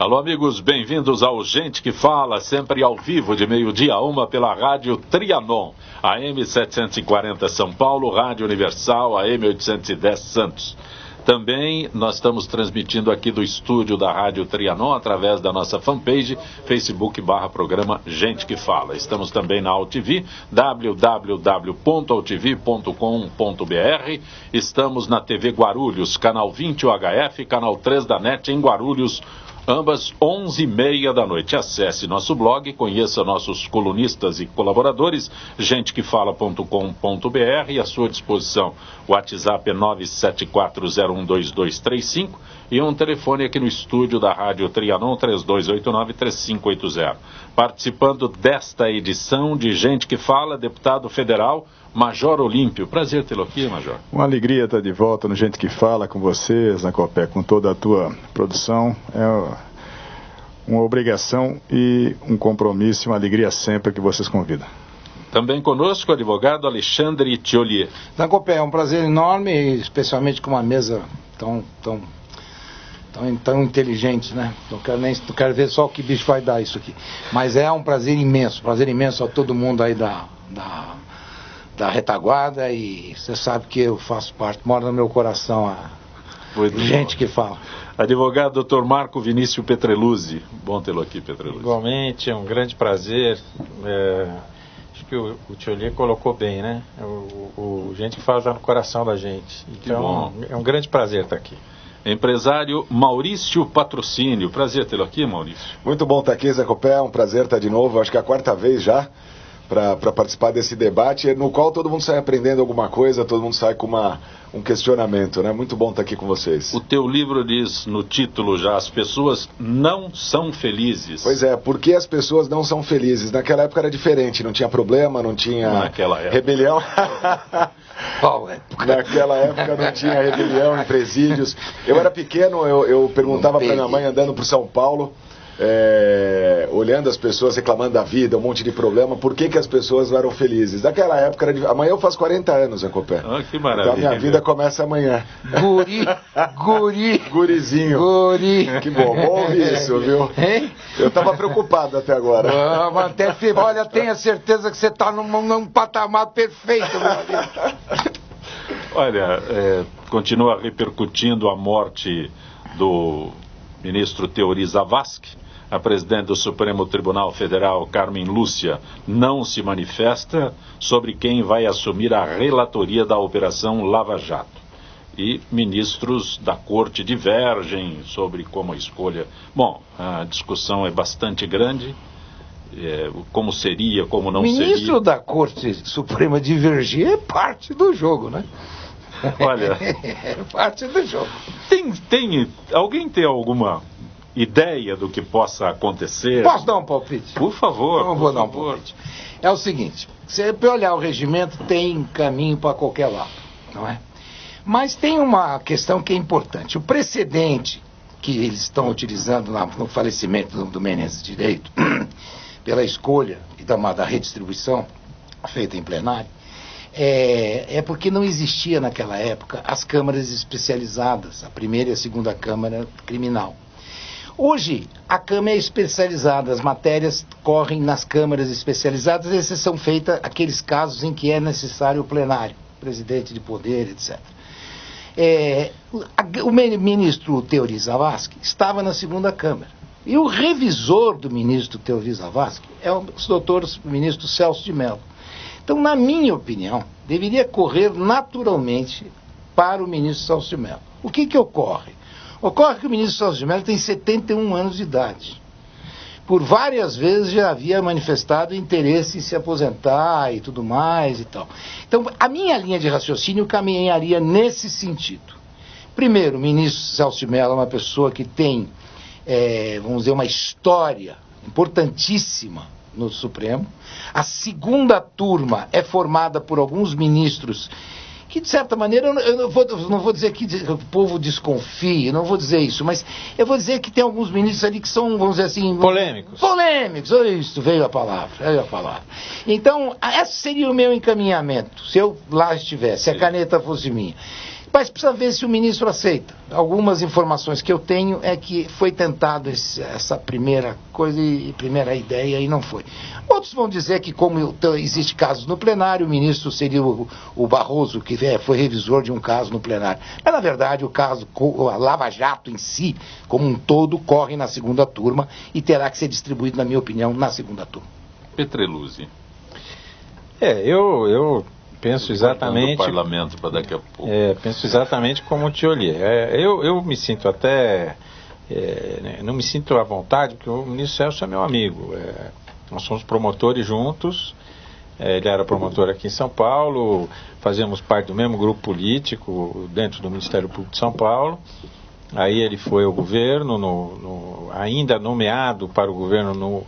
Alô, amigos, bem-vindos ao Gente que Fala, sempre ao vivo, de meio-dia a 1 pela Rádio Trianon, AM 740 São Paulo, Rádio Universal, AM 810 Santos. Também nós estamos transmitindo aqui do estúdio da Rádio Trianon através da nossa fanpage, Facebook/programa Gente que Fala. Estamos também na AltV, www.altv.com.br. Estamos na TV Guarulhos, canal 20 UHF, canal 3 da NET em Guarulhos, ambas 11h30 da noite. Acesse nosso blog, conheça nossos colunistas e colaboradores, gentequefala.com.br, e à sua disposição o WhatsApp é 974012235 e um telefone aqui no estúdio da Rádio Trianon, 3289-3580. Participando desta edição de Gente que Fala, deputado federal Major Olímpio. Prazer tê-lo aqui, Major. Uma alegria estar de volta no Gente que Fala com vocês, na Copé, com toda a tua produção. É uma obrigação e um compromisso, uma alegria sempre que vocês convidam. Também conosco o advogado Alexandre Thiolier. Na Copé, é um prazer enorme, especialmente com uma mesa tão inteligente, né? Não quero ver só o que bicho vai dar isso aqui. Mas é um prazer imenso a todo mundo aí da retaguarda, e você sabe que eu faço parte, mora no meu coração a Gente que Fala. Advogado Dr. Marco Vinícius Petreluzzi. Bom tê-lo aqui, Petreluzzi. Igualmente, é um grande prazer. Acho que o Thiolier colocou bem, né? O Gente que Fala está no coração da gente. Então, é um grande prazer estar aqui. Empresário Maurício Patrocínio. Prazer tê-lo aqui, Maurício. Muito bom estar aqui, Zé Copé. É um prazer estar de novo. Acho que é a quarta vez já para participar desse debate, no qual todo mundo sai aprendendo alguma coisa, todo mundo sai com um questionamento, né? Muito bom estar aqui com vocês. O teu livro diz no título já: as pessoas não são felizes. Pois é, por que as pessoas não são felizes? Naquela época era diferente, não tinha problema, não tinha rebelião. Naquela época não tinha rebelião em presídios. Eu era pequeno, eu perguntava para minha mãe andando por São Paulo, olhando as pessoas reclamando da vida, um monte de problema, por que as pessoas não eram felizes? Naquela época era difícil. Amanhã eu faço 40 anos, Jacopé. Ah, que maravilha. Então a minha vida começa amanhã. Gurizinho. Que bom ouvir isso, viu? Hein? Eu tava preocupado até agora. Olha, tenha certeza que você tá num patamar perfeito, meu amigo. Olha, continua repercutindo a morte do ministro Teori Zavascki. A presidente do Supremo Tribunal Federal, Carmen Lúcia, não se manifesta sobre quem vai assumir a relatoria da Operação Lava Jato. E ministros da Corte divergem sobre como a escolha... Bom, a discussão é bastante grande. Como seria, como não seria. O ministro da Corte Suprema divergir é parte do jogo, né? Olha... é parte do jogo. Alguém tem alguma ideia do que possa acontecer? Posso dar um palpite? Por favor. Não vou dar um palpite. É o seguinte, você para olhar o regimento tem caminho para qualquer lado, não é? Mas tem uma questão que é importante. O precedente que eles estão utilizando no falecimento do Menezes Direito, pela escolha e da redistribuição feita em plenário, é porque não existia naquela época as câmaras especializadas, a primeira e a segunda Câmara Criminal. Hoje, a Câmara é especializada, as matérias correm nas câmaras especializadas, exceção feita aqueles casos em que é necessário o plenário, presidente de poder, etc. O ministro Teori Zavascki estava na segunda Câmara. E o revisor do ministro Teori Zavascki é o ministro Celso de Mello. Então, na minha opinião, deveria correr naturalmente para o ministro Celso de Mello. O que ocorre? Ocorre que o ministro Celso de Mello tem 71 anos de idade. Por várias vezes já havia manifestado interesse em se aposentar e tudo mais e tal. Então, a minha linha de raciocínio caminharia nesse sentido. Primeiro, o ministro Celso de Mello é uma pessoa que tem, vamos dizer, uma história importantíssima no Supremo. A segunda turma é formada por alguns ministros que, de certa maneira, eu não vou dizer que o povo desconfie, não vou dizer isso, mas eu vou dizer que tem alguns ministros ali que são, vamos dizer assim... Polêmicos. Isso, veio a palavra. Então, esse seria o meu encaminhamento, se eu lá estivesse, se a caneta fosse minha. Mas precisa ver se o ministro aceita. Algumas informações que eu tenho é que foi tentado essa primeira coisa e primeira ideia e não foi. Outros vão dizer que como existe casos no plenário, o ministro seria o Barroso, que foi revisor de um caso no plenário. Mas, na verdade, o caso, a Lava Jato em si, como um todo, corre na segunda turma e terá que ser distribuído, na minha opinião, na segunda turma. Petreluzzi. Eu penso exatamente... parlamento para daqui a pouco. Penso exatamente como o Tiollier. Eu me sinto até... não me sinto à vontade, porque o ministro Celso é meu amigo. Nós somos promotores juntos. Ele era promotor aqui em São Paulo, fazíamos parte do mesmo grupo político dentro do Ministério Público de São Paulo. Aí ele foi ao governo, ainda nomeado para o governo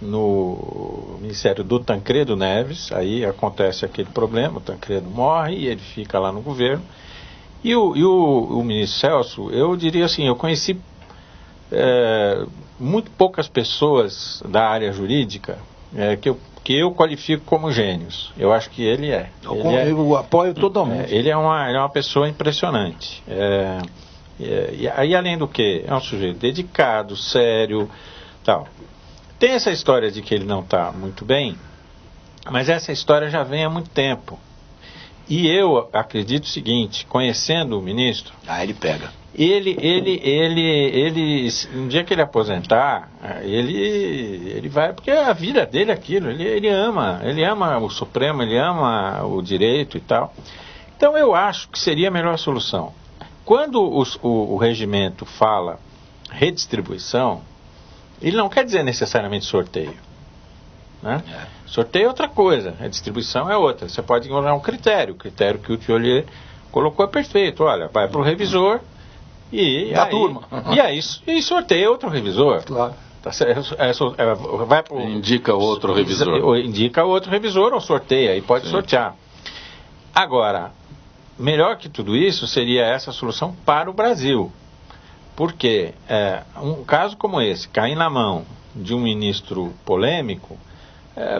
no Ministério do Tancredo Neves. Aí acontece aquele problema, o Tancredo morre e ele fica lá no governo. E o ministro Celso, eu diria assim, eu conheci muito poucas pessoas da área jurídica que eu qualifico como gênios. Eu acho que ele é. Eu apoio totalmente. Ele é uma pessoa impressionante. E aí, além do que, é um sujeito dedicado, sério, tal. Tem essa história de que ele não está muito bem, mas essa história já vem há muito tempo. E eu acredito o seguinte, conhecendo o ministro... ele pega. Ele, um dia que ele aposentar, ele vai, porque a vida dele é aquilo, ele ama o Supremo, ele ama o direito e tal. Então eu acho que seria a melhor solução. Quando o regimento fala redistribuição, ele não quer dizer necessariamente sorteio, né? Sorteio é outra coisa, redistribuição é outra. Você pode encontrar um critério, o critério que o Tiollier colocou é perfeito. Olha, vai para o revisor e sorteia outro revisor. Claro. Vai pro, indica outro revisor. Indica outro revisor ou sorteia, e pode sortear. Agora, melhor que tudo isso seria essa solução para o Brasil. Porque um caso como esse, cair na mão de um ministro polêmico,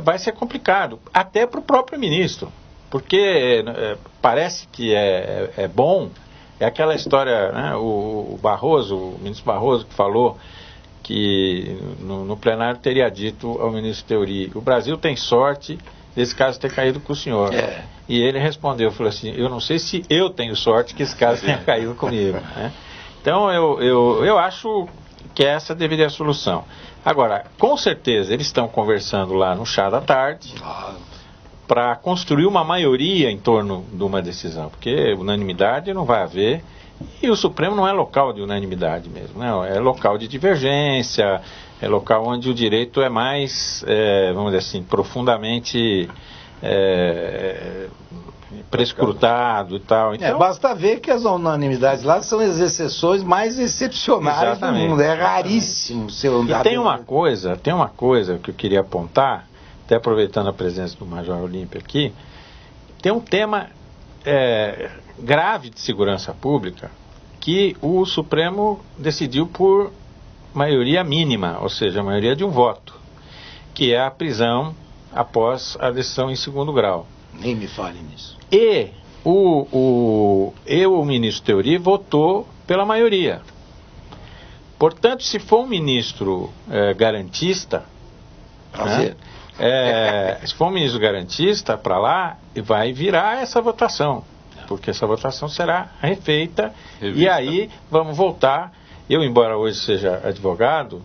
vai ser complicado, até para o próprio ministro. Porque parece que é bom, é aquela história, né, o ministro Barroso, que falou que no plenário teria dito ao ministro Theory, o Brasil tem sorte desse caso ter caído com o senhor. E ele respondeu, falou assim, eu não sei se eu tenho sorte que esse caso tenha caído comigo, né? Então eu acho que essa deveria ser a solução. Agora, com certeza eles estão conversando lá no chá da tarde para construir uma maioria em torno de uma decisão, porque unanimidade não vai haver, e o Supremo não é local de unanimidade mesmo, né? É local de divergência, é local onde o direito é mais, vamos dizer assim, profundamente prescrutado e tal. Então, basta ver que as unanimidades lá são as exceções mais excepcionais do mundo. É raríssimo ser E tem uma coisa que eu queria apontar, até aproveitando a presença do Major Olímpio aqui, tem um tema grave de segurança pública que o Supremo decidiu por maioria mínima, ou seja, a maioria de um voto, que é a prisão após a decisão em segundo grau. Nem me fale nisso. E o ministro Theory votou pela maioria. Portanto, se for um ministro garantista, né, se for um ministro garantista para lá, vai virar essa votação, porque essa votação será refeita. E aí vamos voltar. Eu, embora hoje seja advogado,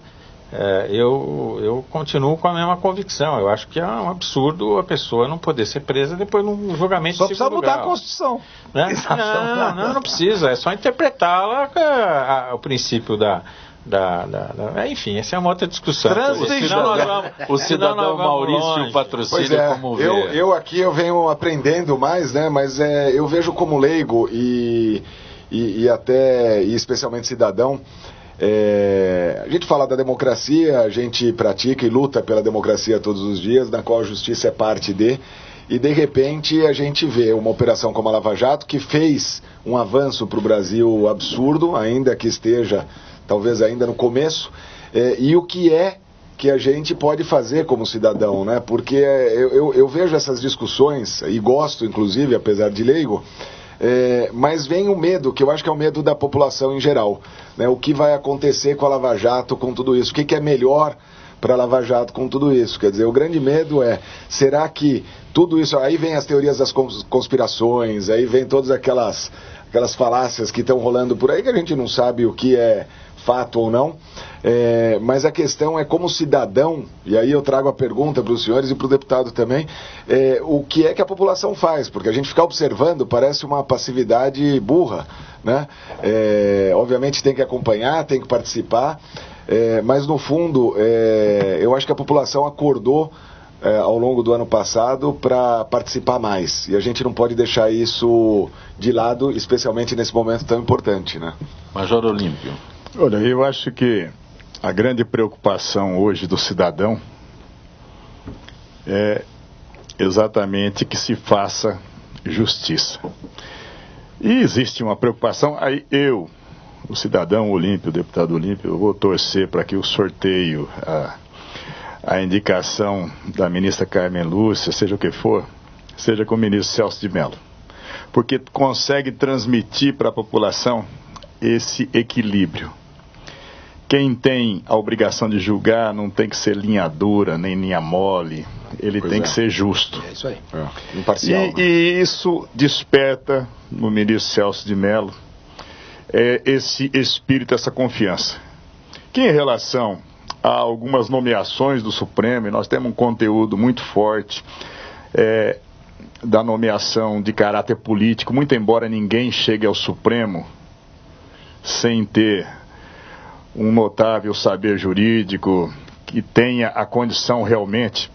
eu continuo com a mesma convicção. Eu acho que é um absurdo a pessoa não poder ser presa depois de um julgamento de segundo grau. Só precisa mudar a Constituição. Né? Não precisa. É só interpretá-la o princípio enfim, essa é uma outra discussão. O cidadão Maurício Patrocínio como vê. Eu venho aprendendo mais, né? Mas eu vejo como leigo e especialmente cidadão. A gente fala da democracia, a gente pratica e luta pela democracia todos os dias, na qual a justiça é parte e de repente a gente vê uma operação como a Lava Jato, que fez um avanço para o Brasil absurdo, ainda que esteja talvez ainda no começo, e o que a gente pode fazer como cidadão, né? Porque eu vejo essas discussões, e gosto inclusive, apesar de leigo, Mas vem o medo, que eu acho que é o medo da população em geral, né? O que vai acontecer com a Lava Jato, com tudo isso? O que é melhor para a Lava Jato com tudo isso? Quer dizer, o grande medo é, será que tudo isso, aí vem as teorias das conspirações, aí vem todas aquelas falácias que estão rolando por aí, que a gente não sabe o que é fato ou não, mas a questão é como cidadão, e aí eu trago a pergunta para os senhores e para o deputado também, o que é que a população faz, porque a gente ficar observando parece uma passividade burra, né? Obviamente tem que acompanhar, tem que participar, mas no fundo eu acho que a população acordou ao longo do ano passado para participar mais, e a gente não pode deixar isso de lado, especialmente nesse momento tão importante, né? Major Olímpio. Olha, eu acho que a grande preocupação hoje do cidadão é exatamente que se faça justiça. E existe uma preocupação, aí o cidadão Olímpio, o deputado Olímpio, eu vou torcer para que o sorteio, a indicação da ministra Carmen Lúcia, seja o que for, seja com o ministro Celso de Mello. Porque consegue transmitir para a população esse equilíbrio. Quem tem a obrigação de julgar não tem que ser linha dura, nem linha mole, ele tem que ser justo. É isso aí. Imparcial. E isso desperta no ministro Celso de Mello esse espírito, essa confiança. Que em relação a algumas nomeações do Supremo, e nós temos um conteúdo muito forte da nomeação de caráter político, muito embora ninguém chegue ao Supremo sem ter um notável saber jurídico, que tenha a condição realmente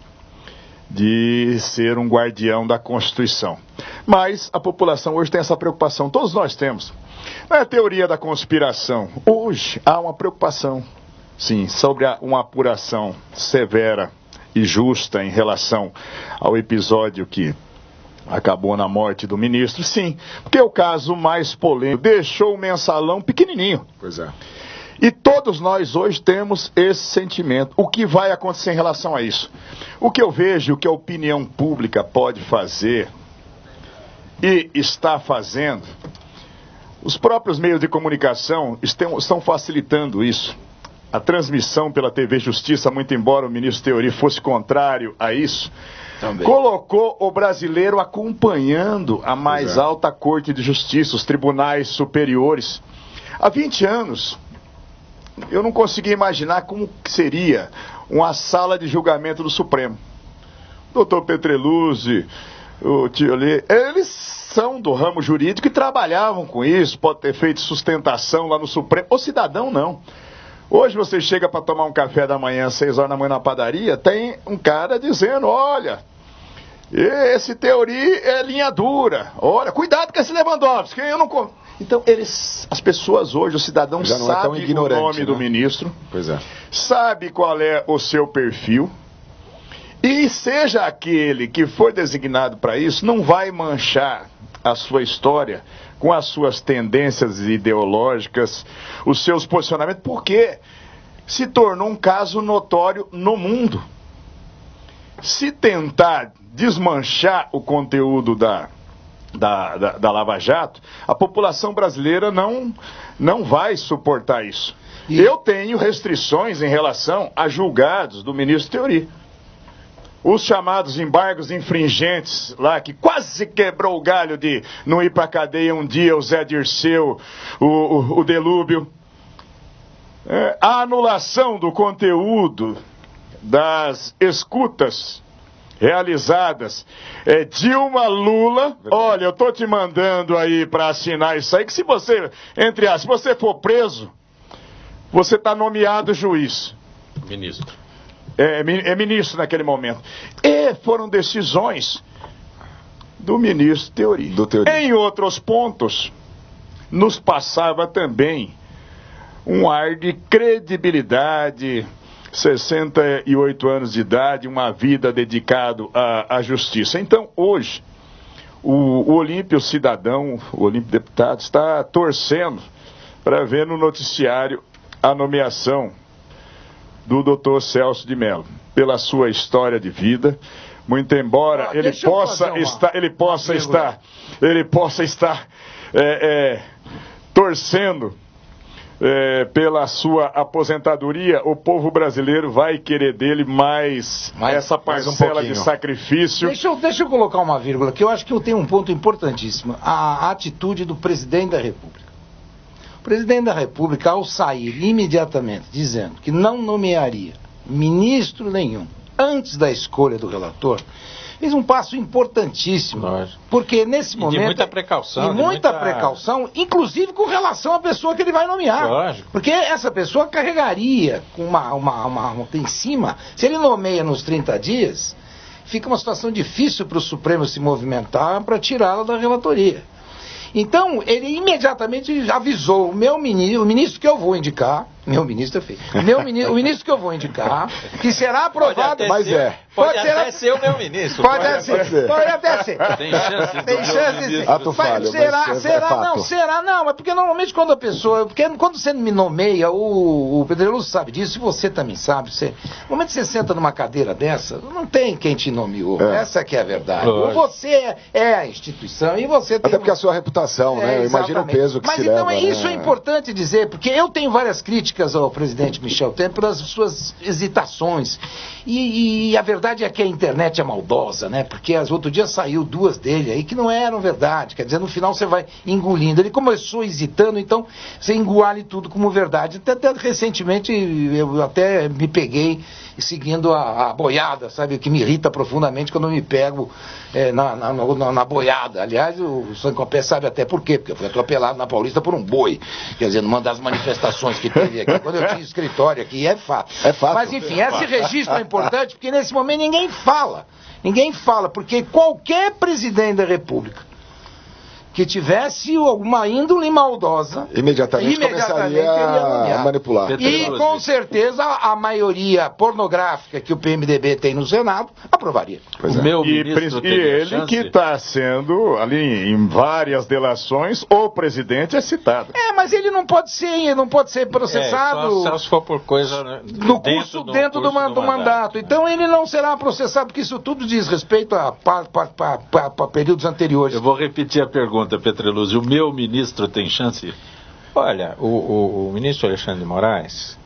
de ser um guardião da Constituição. Mas a população hoje tem essa preocupação, todos nós temos. Não é a teoria da conspiração. Hoje há uma preocupação, sim, sobre uma apuração severa e justa em relação ao episódio que acabou na morte do ministro, sim, porque é o caso mais polêmico, deixou o mensalão pequenininho. Pois é. E todos nós hoje temos esse sentimento. O que vai acontecer em relação a isso? O que eu vejo, o que a opinião pública pode fazer e está fazendo, os próprios meios de comunicação estão facilitando isso. A transmissão pela TV Justiça, muito embora o ministro Teori fosse contrário a isso, também colocou o brasileiro acompanhando a mais alta Corte de Justiça, os tribunais superiores. Há 20 anos, eu não conseguia imaginar como seria uma sala de julgamento do Supremo. O doutor Petreluzzi, o Tioli, eles são do ramo jurídico e trabalhavam com isso, pode ter feito sustentação lá no Supremo. O cidadão não. Hoje você chega para tomar um café da manhã, 6 horas da manhã na padaria, tem um cara dizendo, olha, esse Teori é linha dura, olha, cuidado com esse Lewandowski, eu não... Então, as pessoas hoje, o cidadão sabe o nome do ministro, sabe qual é o seu perfil, e seja aquele que for designado para isso, não vai manchar a sua história com as suas tendências ideológicas, os seus posicionamentos, porque se tornou um caso notório no mundo. Se tentar desmanchar o conteúdo da Lava Jato, a população brasileira não vai suportar isso. Eu tenho restrições em relação a julgados do ministro Teori. Os chamados embargos infringentes lá, que quase quebrou o galho de não ir para a cadeia um dia, o Zé Dirceu, o Delúbio. A anulação do conteúdo das escutas realizadas. Dilma, Lula, olha, eu tô te mandando aí para assinar isso aí, que se você, se você for preso, você tá nomeado juiz. Ministro. Ministro naquele momento. E foram decisões do ministro Teori. Em outros pontos, nos passava também um ar de credibilidade, 68 anos de idade, uma vida dedicado à justiça. Então, hoje, o Olímpio cidadão, o Olímpio deputado, está torcendo para ver no noticiário a nomeação do doutor Celso de Mello, pela sua história de vida, muito embora ele possa estar torcendo pela sua aposentadoria, o povo brasileiro vai querer dele mais essa parcela de sacrifício. Deixa eu colocar uma vírgula, que eu acho que eu tenho um ponto importantíssimo. A atitude do presidente da República. O presidente da República, ao sair imediatamente dizendo que não nomearia ministro nenhum antes da escolha do relator, fez um passo importantíssimo. Lógico. Porque nesse momento... de muita precaução. Precaução, inclusive com relação à pessoa que ele vai nomear. Lógico. Porque essa pessoa carregaria com uma em cima, se ele nomeia nos 30 dias, fica uma situação difícil para o Supremo se movimentar para tirá-la da relatoria. Então, ele imediatamente avisou o ministro que eu vou indicar, o ministro que eu vou indicar, que será aprovado... Pode até ser o meu ministro. Pode até ser. Tem chance de ser. Ato falho, será, mas porque normalmente quando a pessoa... Porque quando você me nomeia, o Pedreluso sabe disso, e você também sabe, no momento que você senta numa cadeira dessa, não tem quem te nomeou. Essa que é a verdade. Você é a instituição e você tem... Até porque a sua reputação, né? Eu imagino o peso que se leva. Mas então isso é importante dizer, porque eu tenho várias críticas ao presidente Michel Temer pelas suas hesitações. E a verdade é que a internet é maldosa, né? Porque outro dia saiu 2 dele aí que não eram verdade. Quer dizer, no final você vai engolindo. Ele começou hesitando, então você engole tudo como verdade. Até recentemente eu até me peguei seguindo a boiada, sabe? O que me irrita profundamente quando eu me pego na boiada. Aliás, o Sancopé sabe até por quê, porque eu fui atropelado na Paulista por um boi. Quer dizer, numa das manifestações que teve aqui, quando eu tinha escritório aqui, é fato. Mas enfim, esse registro é importante porque nesse momento ninguém fala. Porque qualquer presidente da República que tivesse alguma índole maldosa, imediatamente começaria a manipular. E com certeza a maioria pornográfica que o PMDB tem no Senado aprovaria. E ele que está sendo, ali em várias delações, o presidente é citado. Mas ele não pode ser processado só se for por coisa dentro do mandato. Então ele não será processado, porque isso tudo diz respeito a períodos anteriores. Eu vou repetir a pergunta, Petreluzzi, o meu ministro tem chance? Olha, o ministro Alexandre de Moraes,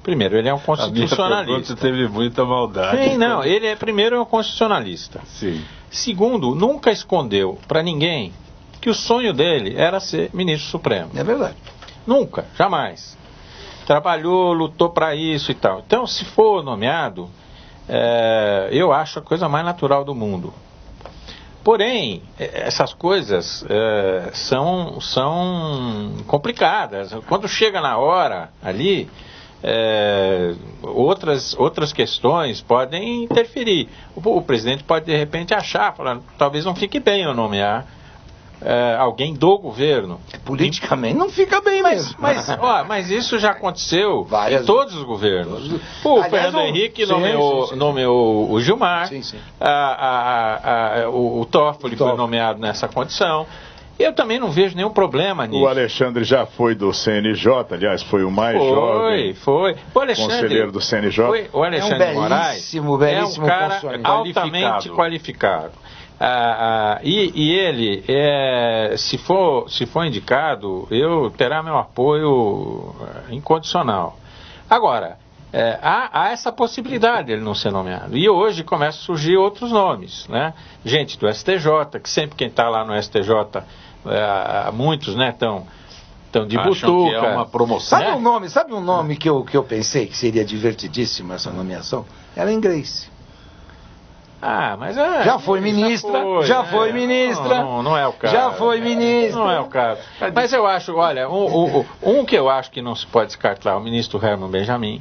primeiro, ele é um constitucionalista. A minha teve muita maldade. Primeiro, é um constitucionalista. Sim. Segundo, nunca escondeu para ninguém que o sonho dele era ser ministro supremo. É verdade. Nunca, jamais. Trabalhou, lutou para isso e tal. Então, se for nomeado, eu acho a coisa mais natural do mundo. Porém, essas coisas são complicadas. Quando chega na hora ali, outras questões podem interferir. O presidente pode de repente achar, falar, talvez não fique bem eu nomear alguém do governo. Politicamente não fica bem mesmo. Mas isso já aconteceu em todos os governos. O Fernando Henrique nomeou o Gilmar, o Toffoli foi nomeado nessa condição. Eu também não vejo nenhum problema nisso. O Alexandre já foi do CNJ, aliás, foi o mais jovem conselheiro do CNJ. O Alexandre Moraes é um cara altamente qualificado. E ele, se for indicado, terá meu apoio incondicional. Agora, há essa possibilidade de ele não ser nomeado. E hoje começam a surgir outros nomes, né? Gente do STJ, que sempre quem está lá no STJ, muitos, né, estão de butuca. Que é uma promoção. Sabe um nome que eu pensei que seria divertidíssimo essa nomeação? Ellen Grace. Mas já foi ministra. Não é o caso. Já foi ministra. Não é o caso. Mas eu acho, olha, um que eu acho que não se pode descartar, o ministro Herman Benjamin,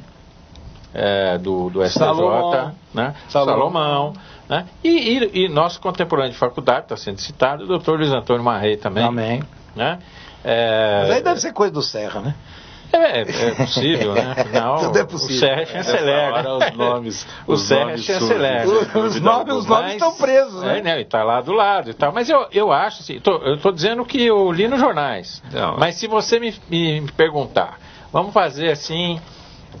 do STJ, né? Salomão, né? E nosso contemporâneo de faculdade, está sendo citado, o doutor Luiz Antônio Marrei também. Amém. Né? Mas aí deve ser coisa do Serra, né? É possível, né? Afinal, tudo é possível. O Serra é chanceler. O Serra é chanceler. Os nomes estão presos, né? E está lá do lado e tal. Mas eu acho assim, eu estou dizendo que eu li nos jornais. Não. Mas se você me perguntar, vamos fazer assim,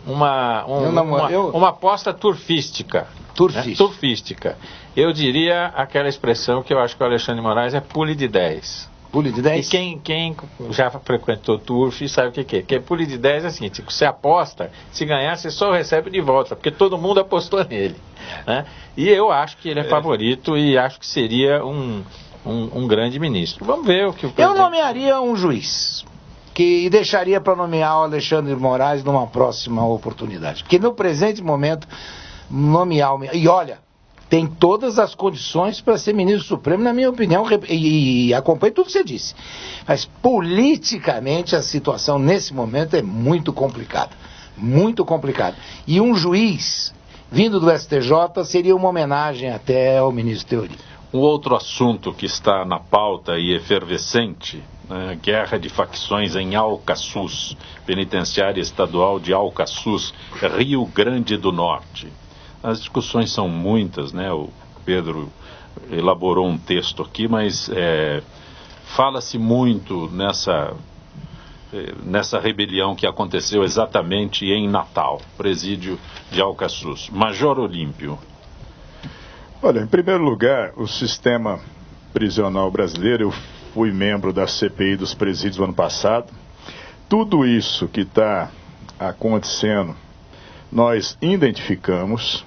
uma aposta turfística. Turfística. Eu diria aquela expressão que eu acho que o Alexandre de Moraes é pule de 10. Pule de 10? E quem já frequentou turf sabe o que é. Porque pule de 10 é assim, você aposta, se ganhar você só recebe de volta, porque todo mundo apostou nele. Né? E eu acho que ele é favorito e acho que seria um grande ministro. Vamos ver o que o presidente... Eu nomearia um juiz e deixaria para nomear o Alexandre de Moraes numa próxima oportunidade. Porque no presente momento, nomear... E olha, tem todas as condições para ser ministro supremo, na minha opinião, e acompanho tudo que você disse. Mas politicamente a situação nesse momento é muito complicada. Muito complicada. E um juiz vindo do STJ seria uma homenagem até ao ministro Teori. Um outro assunto que está na pauta e efervescente, né, guerra de facções em Alcaçuz, penitenciária estadual de Alcaçuz, Rio Grande do Norte. As discussões são muitas, né? O Pedro elaborou um texto aqui, mas fala-se muito nessa rebelião que aconteceu exatamente em Natal, presídio de Alcaçuz. Major Olímpio. Olha, em primeiro lugar, o sistema prisional brasileiro, eu fui membro da CPI dos presídios no ano passado. Tudo isso que está acontecendo, nós identificamos.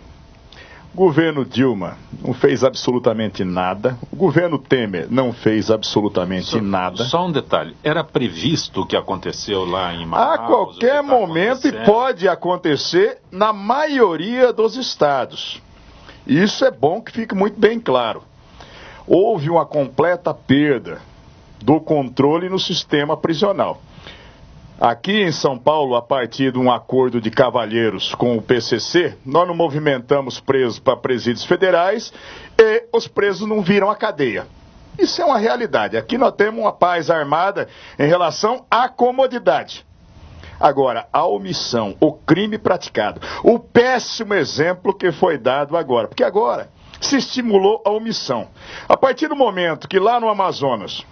O governo Dilma não fez absolutamente nada. O governo Temer não fez absolutamente nada. Só um detalhe, era previsto o que aconteceu lá em Manaus? A qualquer momento, e pode acontecer na maioria dos estados. Isso é bom que fique muito bem claro. Houve uma completa perda do controle no sistema prisional. Aqui em São Paulo, a partir de um acordo de cavalheiros com o PCC, nós não movimentamos presos para presídios federais e os presos não viram a cadeia. Isso é uma realidade. Aqui nós temos uma paz armada em relação à comodidade. Agora, a omissão, o crime praticado, o péssimo exemplo que foi dado agora. Porque agora se estimulou a omissão. A partir do momento que lá no Amazonas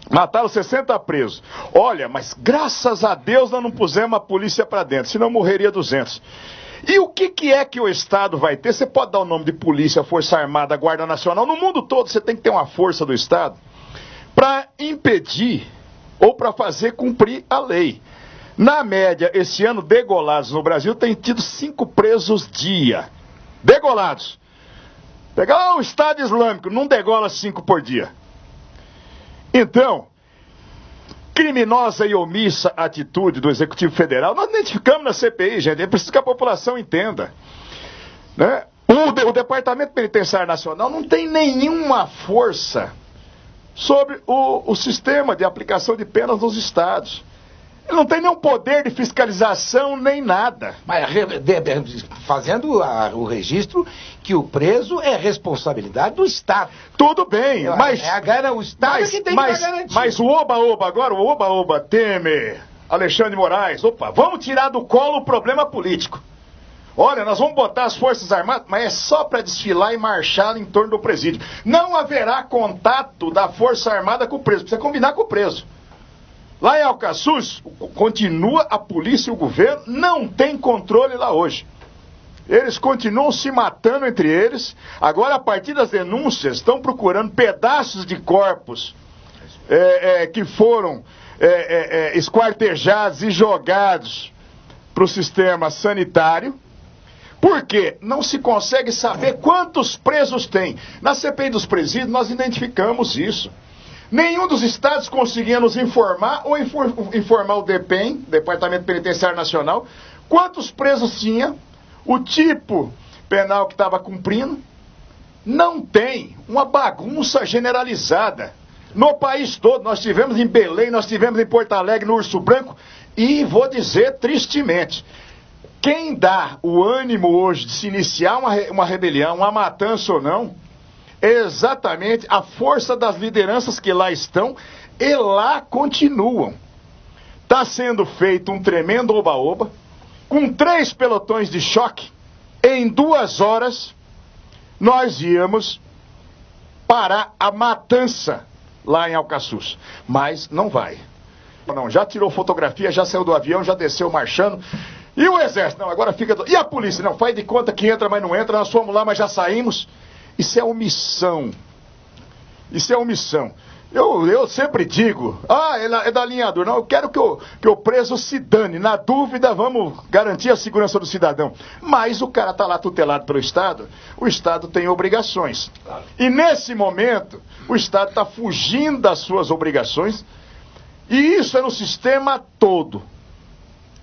mataram 60 presos. Olha, mas graças a Deus nós não pusemos a polícia para dentro, senão morreria 200. E o que é que o Estado vai ter? Você pode dar o nome de polícia, Força Armada, Guarda Nacional. No mundo todo você tem que ter uma força do Estado para impedir ou para fazer cumprir a lei. Na média, esse ano, degolados no Brasil, tem tido 5 presos dia. Degolados. Pegar o Estado Islâmico, não degola 5 por dia. Então, criminosa e omissa atitude do Executivo Federal, nós identificamos na CPI, gente, é preciso que a população entenda. Né? O Departamento Penitenciário Nacional não tem nenhuma força sobre o sistema de aplicação de penas nos estados. Ele não tem nenhum poder de fiscalização, nem nada. Mas fazendo o registro que o preso é responsabilidade do Estado. Tudo bem, mas... o Estado que tem que garantir. Mas o oba-oba agora, o oba-oba, Temer, Alexandre de Moraes, vamos tirar do colo o problema político. Olha, nós vamos botar as Forças Armadas, mas é só para desfilar e marchar em torno do presídio. Não haverá contato da Força Armada com o preso, precisa combinar com o preso. Lá em Alcaçuz, continua a polícia e o governo, não tem controle lá hoje. Eles continuam se matando entre eles. Agora, a partir das denúncias, estão procurando pedaços de corpos que foram esquartejados e jogados para o sistema sanitário. Por quê? Não se consegue saber quantos presos tem. Na CPI dos presídios, nós identificamos isso. Nenhum dos estados conseguia nos informar ou informar o DPEM, Departamento Penitenciário Nacional, quantos presos tinha, o tipo penal que estava cumprindo. Não tem, uma bagunça generalizada. No país todo, nós tivemos em Belém, nós tivemos em Porto Alegre, no Urso Branco, e vou dizer tristemente, quem dá o ânimo hoje de se iniciar uma rebelião, uma matança ou não, é exatamente a força das lideranças que lá estão e lá continuam. Está sendo feito um tremendo oba-oba, com 3 pelotões de choque. Em 2 horas, nós íamos parar a matança lá em Alcaçuz. Mas não vai. Não, já tirou fotografia, já saiu do avião, já desceu marchando. E o exército? Não, agora fica... E a polícia? Não, faz de conta que entra, mas não entra, nós fomos lá, mas já saímos. Isso é omissão. Isso é omissão. Eu sempre digo, é da linha dura. Não, eu quero que o preso se dane. Na dúvida, vamos garantir a segurança do cidadão. Mas o cara está lá tutelado pelo Estado, o Estado tem obrigações. E nesse momento, o Estado está fugindo das suas obrigações. E isso é no sistema todo.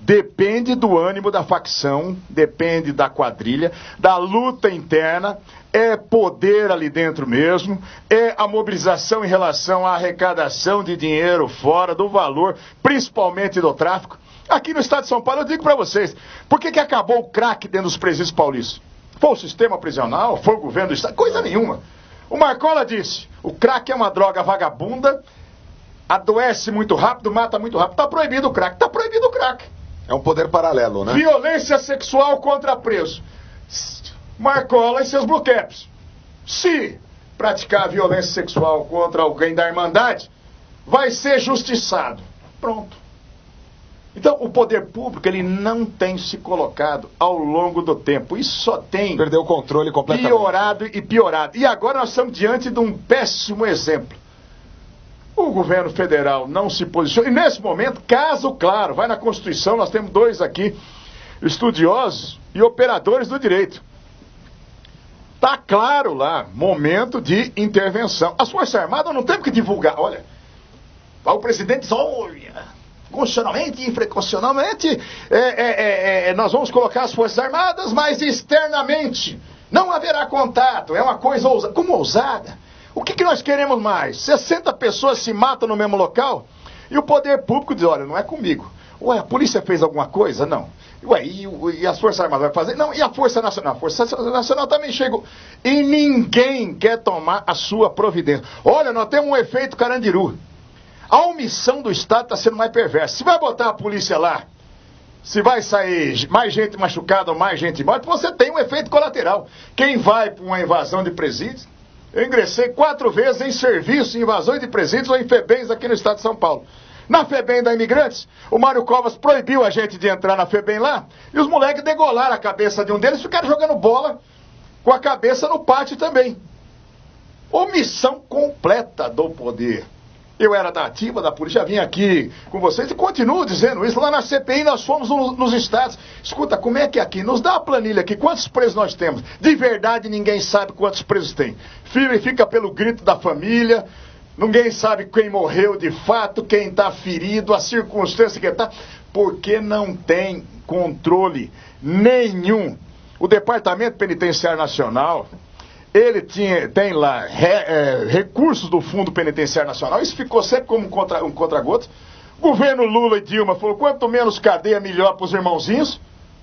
Depende do ânimo da facção, depende da quadrilha, da luta interna, é poder ali dentro mesmo, é a mobilização em relação à arrecadação de dinheiro fora do valor, principalmente do tráfico. Aqui no estado de São Paulo, eu digo para vocês, por que acabou o crack dentro dos presídios paulistas? Foi o sistema prisional? Foi o governo do estado? Coisa nenhuma. O Marcola disse, o crack é uma droga vagabunda, adoece muito rápido, mata muito rápido. Está proibido o crack, está proibido o crack. É um poder paralelo, né? Violência sexual contra preso. Marcola e seus blue caps. Se praticar violência sexual contra alguém da Irmandade, vai ser justiçado. Pronto. Então, o poder público, ele não tem se colocado ao longo do tempo. Isso só tem... Perdeu o controle completamente. Piorado e piorado. E agora nós estamos diante de um péssimo exemplo. O governo federal não se posiciona. E nesse momento, caso claro, vai na Constituição, nós temos dois aqui, estudiosos e operadores do direito. Está claro lá, momento de intervenção. As Forças Armadas não temos que divulgar. Olha, o presidente diz, olha, constitucionalmente e infraconstitucionalmente, nós vamos colocar as Forças Armadas, mas externamente. Não haverá contato, é uma coisa ousada. Como ousada? O que nós queremos mais? 60 pessoas se matam no mesmo local e o poder público diz, olha, não é comigo. Ué, a polícia fez alguma coisa? Não. Ué, e as Forças Armadas vai fazer? Não. E a Força Nacional? A Força Nacional também chegou. E ninguém quer tomar a sua providência. Olha, nós temos um efeito Carandiru. A omissão do Estado está sendo mais perversa. Se vai botar a polícia lá, se vai sair mais gente machucada ou mais gente morta, você tem um efeito colateral. Quem vai para uma invasão de presídios... Eu ingressei 4 vezes em serviço, em invasões de presídios ou em FEBEMs aqui no estado de São Paulo. Na FEBEM da Imigrantes, o Mário Covas proibiu a gente de entrar na FEBEM lá, e os moleques degolaram a cabeça de um deles e ficaram jogando bola com a cabeça no pátio também. Omissão completa do poder. Eu era da ativa da polícia, já vim aqui com vocês e continuo dizendo isso. Lá na CPI nós fomos nos estados. Escuta, como é que é aqui? Nos dá a planilha aqui, quantos presos nós temos? De verdade ninguém sabe quantos presos tem. Filho fica pelo grito da família, ninguém sabe quem morreu de fato, quem está ferido, a circunstância que está, porque não tem controle nenhum. O Departamento Penitenciário Nacional... Ele tem lá recursos do Fundo Penitenciário Nacional, isso ficou sempre como um contra-gota. Governo Lula e Dilma falou, quanto menos cadeia, melhor para os irmãozinhos.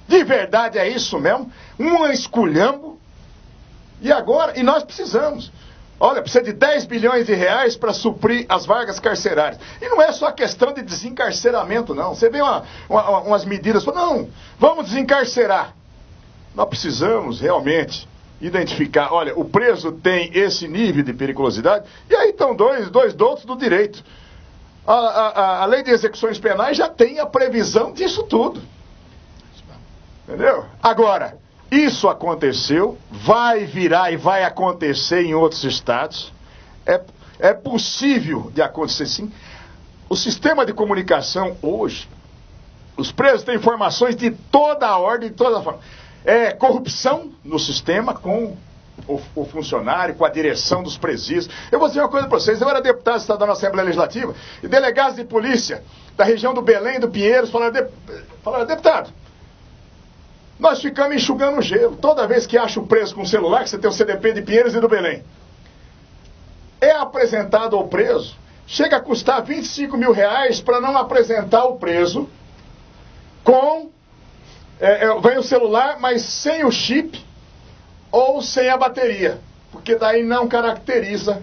De verdade é isso mesmo, um esculhambo. E agora, e nós precisamos. Olha, precisa de 10 bilhões de reais para suprir as vagas carcerárias. E não é só questão de desencarceramento, não. Você vê umas medidas, não, vamos desencarcerar. Nós precisamos realmente... identificar, olha, o preso tem esse nível de periculosidade, e aí estão dois doutos do direito. A lei de execuções penais já tem a previsão disso tudo. Entendeu? Agora, isso aconteceu, vai virar e vai acontecer em outros estados, é possível de acontecer sim. O sistema de comunicação hoje, os presos têm informações de toda a ordem, de toda a forma. Corrupção no sistema com o funcionário, com a direção dos presídios. Eu vou dizer uma coisa para vocês, eu era deputado estadual na Assembleia Legislativa e delegados de polícia da região do Belém e do Pinheiros falaram, deputado, nós ficamos enxugando o gelo. Toda vez que acha o preso com celular, que você tem o CDP de Pinheiros e do Belém, é apresentado ao preso, chega a custar 25 mil reais para não apresentar o preso com... vem o celular, mas sem o chip ou sem a bateria, porque daí não caracteriza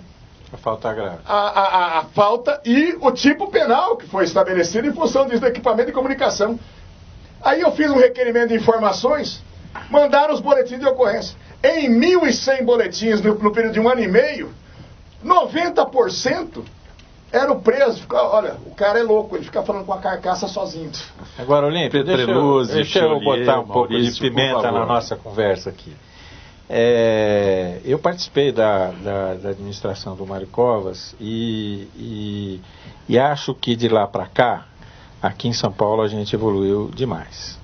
a falta grave. A falta e o tipo penal que foi estabelecido em função do equipamento de comunicação. Aí eu fiz um requerimento de informações, mandaram os boletins de ocorrência. Em 1.100 boletins no período de 1 ano e meio, 90% Era o preso, olha, o cara é louco, ele fica falando com a carcaça sozinho. Agora, Olímpio, deixa eu botar um pouco de pimenta na nossa conversa aqui. Eu participei da administração do Mário Covas e acho que de lá para cá, aqui em São Paulo, a gente evoluiu demais.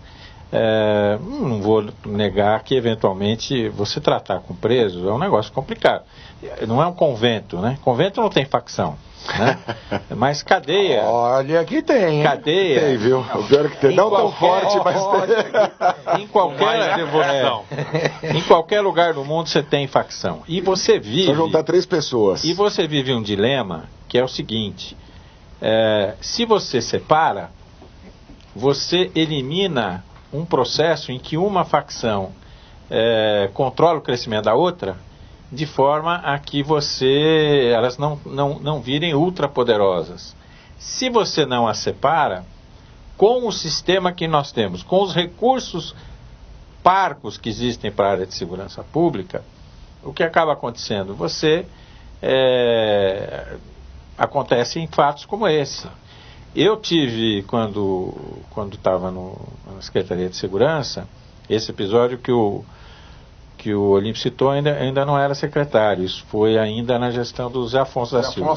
Não vou negar que, eventualmente, você tratar com presos é um negócio complicado. Não é um convento, né? Convento não tem facção. Né? Mas cadeia. Olha que tem. Cadeia. Tem, viu? O pior é que tem. Não tão forte, mas tem. Em qualquer lugar do mundo você tem facção. E você vive. Só juntar 3 pessoas. E você vive um dilema que é o seguinte: se você separa, você elimina um processo em que uma facção controla o crescimento da outra, de forma a que elas não virem ultrapoderosas. Se você não as separa, com o sistema que nós temos, com os recursos parcos que existem para a área de segurança pública, o que acaba acontecendo? Acontecem fatos como esse. Eu tive, quando estava na Secretaria de Segurança, esse episódio que o Olímpio citou ainda não era secretário, isso foi ainda na gestão do Zé Afonso da Silva.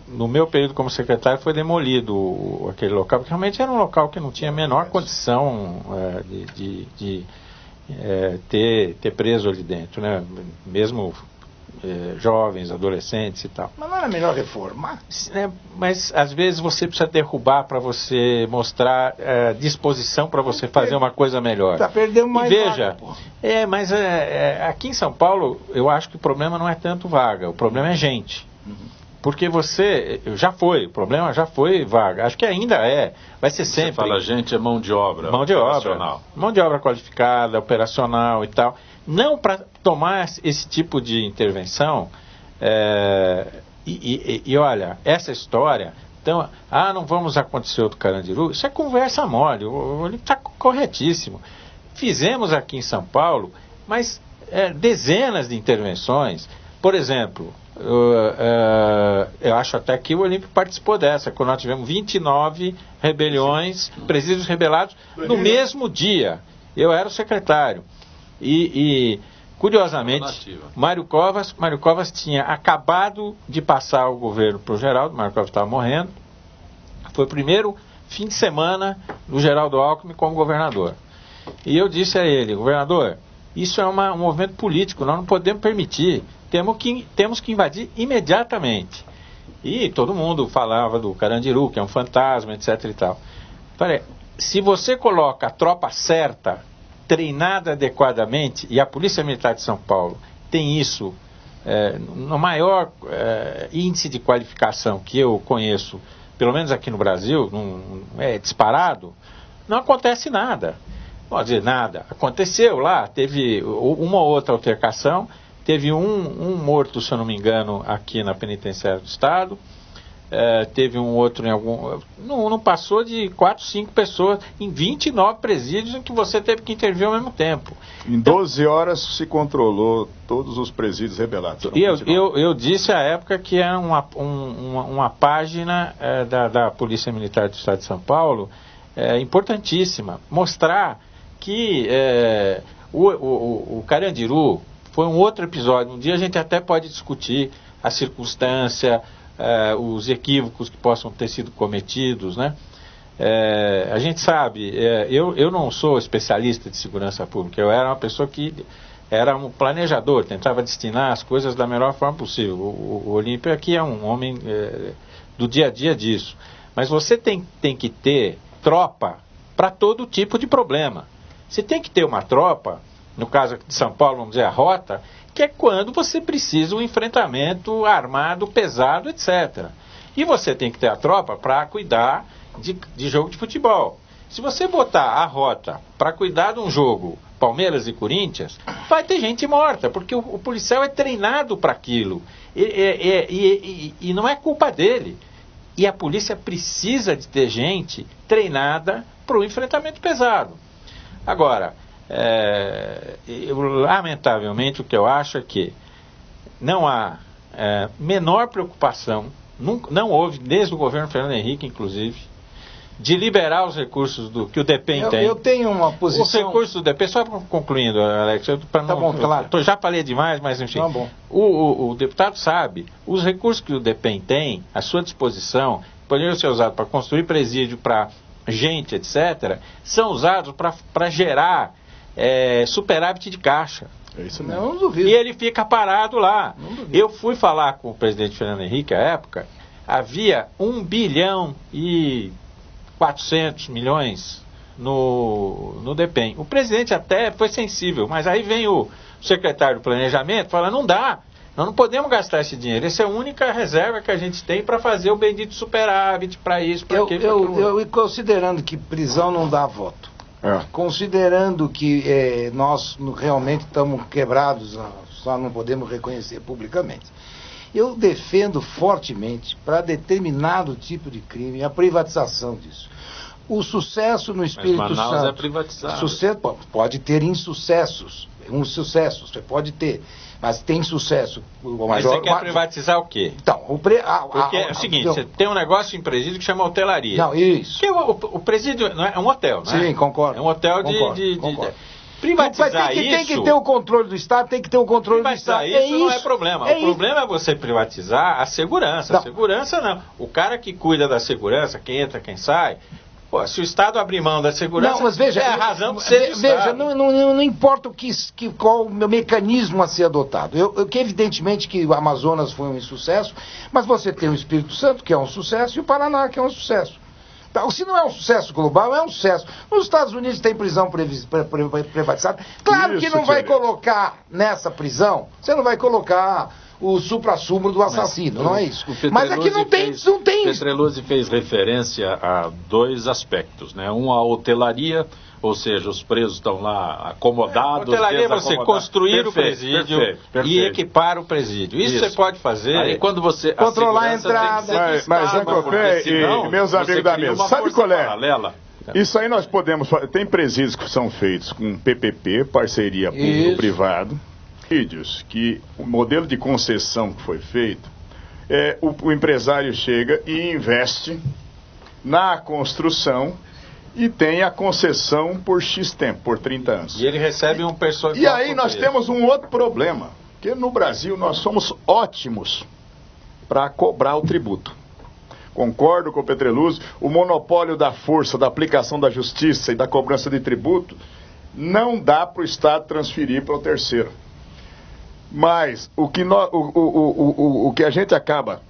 No meu período como secretário foi demolido aquele local, porque realmente era um local que não tinha a menor condição de ter preso ali dentro, né? Mesmo jovens, adolescentes e tal. Mas não era melhor reformar? Mas às vezes você precisa derrubar para você mostrar disposição para você fazer uma coisa melhor. Está perdendo mais veja, vaga, mas aqui em São Paulo eu acho que o problema não é tanto vaga, o problema é gente. Porque o problema já foi vaga, acho que ainda vai ser sempre. Você fala gente, é mão de obra. Mão de obra qualificada, operacional e tal. Não para tomar esse tipo de intervenção. E olha, essa história, então, não vamos acontecer outro Carandiru, isso é conversa mole, ele está corretíssimo. Fizemos aqui em São Paulo, mas dezenas de intervenções. Por exemplo, eu acho até que o Olímpio participou dessa, quando nós tivemos 29 rebeliões, presídios rebelados, no mesmo dia. Eu era o secretário. E curiosamente, Mário Covas tinha acabado de passar o governo para o Geraldo. Mário Covas estava morrendo. Foi o primeiro fim de semana do Geraldo Alckmin como governador. E eu disse a ele: governador, isso é um movimento político, nós não podemos permitir, temos que invadir imediatamente. E todo mundo falava do Carandiru, que é um fantasma, etc. e tal. Falei, se você coloca a tropa certa, treinada adequadamente, e a Polícia Militar de São Paulo tem isso no maior índice de qualificação que eu conheço, pelo menos aqui no Brasil, disparado, não acontece nada. Não dizer nada. Aconteceu lá, teve uma ou outra altercação, teve um morto, se eu não me engano, aqui na Penitenciária do Estado, teve um outro em algum... Não passou de 4, 5 pessoas em 29 presídios em que você teve que intervir ao mesmo tempo. Em 12 horas se controlou todos os presídios rebelados. E eu disse à época que era uma página da Polícia Militar do Estado de São Paulo importantíssima. Mostrar que o Carandiru foi um outro episódio. Um dia a gente até pode discutir a circunstância, os equívocos que possam ter sido cometidos, né? A gente sabe, eu não sou especialista de segurança pública, eu era uma pessoa que era um planejador, tentava destinar as coisas da melhor forma possível. O Olímpio aqui é um homem do dia a dia disso. Mas você tem que ter tropa para todo tipo de problema. Você tem que ter uma tropa, no caso de São Paulo, vamos dizer, a rota, que é quando você precisa um enfrentamento armado, pesado, etc. E você tem que ter a tropa para cuidar de jogo de futebol. Se você botar a rota para cuidar de um jogo Palmeiras e Corinthians, vai ter gente morta, porque o policial é treinado para aquilo. E não é culpa dele. E a polícia precisa de ter gente treinada para o enfrentamento pesado. Agora, lamentavelmente, o que eu acho é que não há menor preocupação, não houve, desde o governo Fernando Henrique, inclusive, de liberar os recursos que o DEPEN tem. Eu tenho uma posição... Os recursos do DEPEN, só concluindo, Alex, tá bom, claro. Já falei demais, mas enfim. Tá bom. O deputado sabe, os recursos que o DEPEN tem à sua disposição, poderiam ser usados para construir presídio para gente, etc., são usados para gerar superávit de caixa. É isso mesmo. Não duvido. E ele fica parado lá. Eu fui falar com o presidente Fernando Henrique à época, havia 1 bilhão e 400 milhões no DEPEN. O presidente até foi sensível, mas aí vem o secretário do Planejamento e fala, não dá, nós não podemos gastar esse dinheiro, essa é a única reserva que a gente tem para fazer o bendito superávit, para isso, para aquilo. Eu considerando que prisão não dá voto, considerando que nós realmente estamos quebrados, só não podemos reconhecer publicamente, eu defendo fortemente, para determinado tipo de crime, a privatização disso. O sucesso no Espírito Mas Manaus Santo... é privatizado. Sucesso, pode ter insucessos, você pode ter, mas tem sucesso. Mas você quer privatizar o quê? Então, Porque é o seguinte, você tem um negócio em presídio que chama hotelaria. Não, isso. Que o presídio não é um hotel, né? Sim, concordo. É um hotel concordo. Privatizar isso... Tem que ter o controle do Estado, tem que ter o controle do Estado. Privatizar isso não é problema. O problema é você privatizar a segurança. Não. A segurança não. O cara que cuida da segurança, quem entra, quem sai... Pô, se o Estado abrir mão da segurança, não, mas veja, é a razão de ser do Estado. Estado. Não importa qual o mecanismo a ser adotado. Que evidentemente que o Amazonas foi um insucesso, mas você tem o Espírito Santo, que é um sucesso, e o Paraná, que é um sucesso. Então, se não é um sucesso global, é um sucesso. Nos Estados Unidos tem prisão privatizada. Claro que não vai colocar nessa prisão, você não vai colocar o supra-sumo do assassino, não é isso? Mas aqui não tem isso. Petreluzzi fez referência a 2 aspectos, né? Um, a hotelaria, ou seja, os presos estão lá acomodados. Hotelaria é você construir o presídio e equipar o presídio. Isso você pode fazer. Aí quando você controlar a entrada. Mas Zancopé e meus amigos da mesa, sabe qual é? Paralela. Isso aí nós podemos... Tem presídios que são feitos com PPP, parceria público-privado. Presídios que o modelo de concessão que foi feito, o empresário chega e investe na construção e tem a concessão por X tempo, por 30 anos. E ele recebe um personal. E aí nós temos um outro problema, que no Brasil nós somos ótimos para cobrar o tributo. Concordo com o Petreluzzi, o monopólio da força, da aplicação da justiça e da cobrança de tributo não dá para o Estado transferir para o terceiro. Mas o que a gente acaba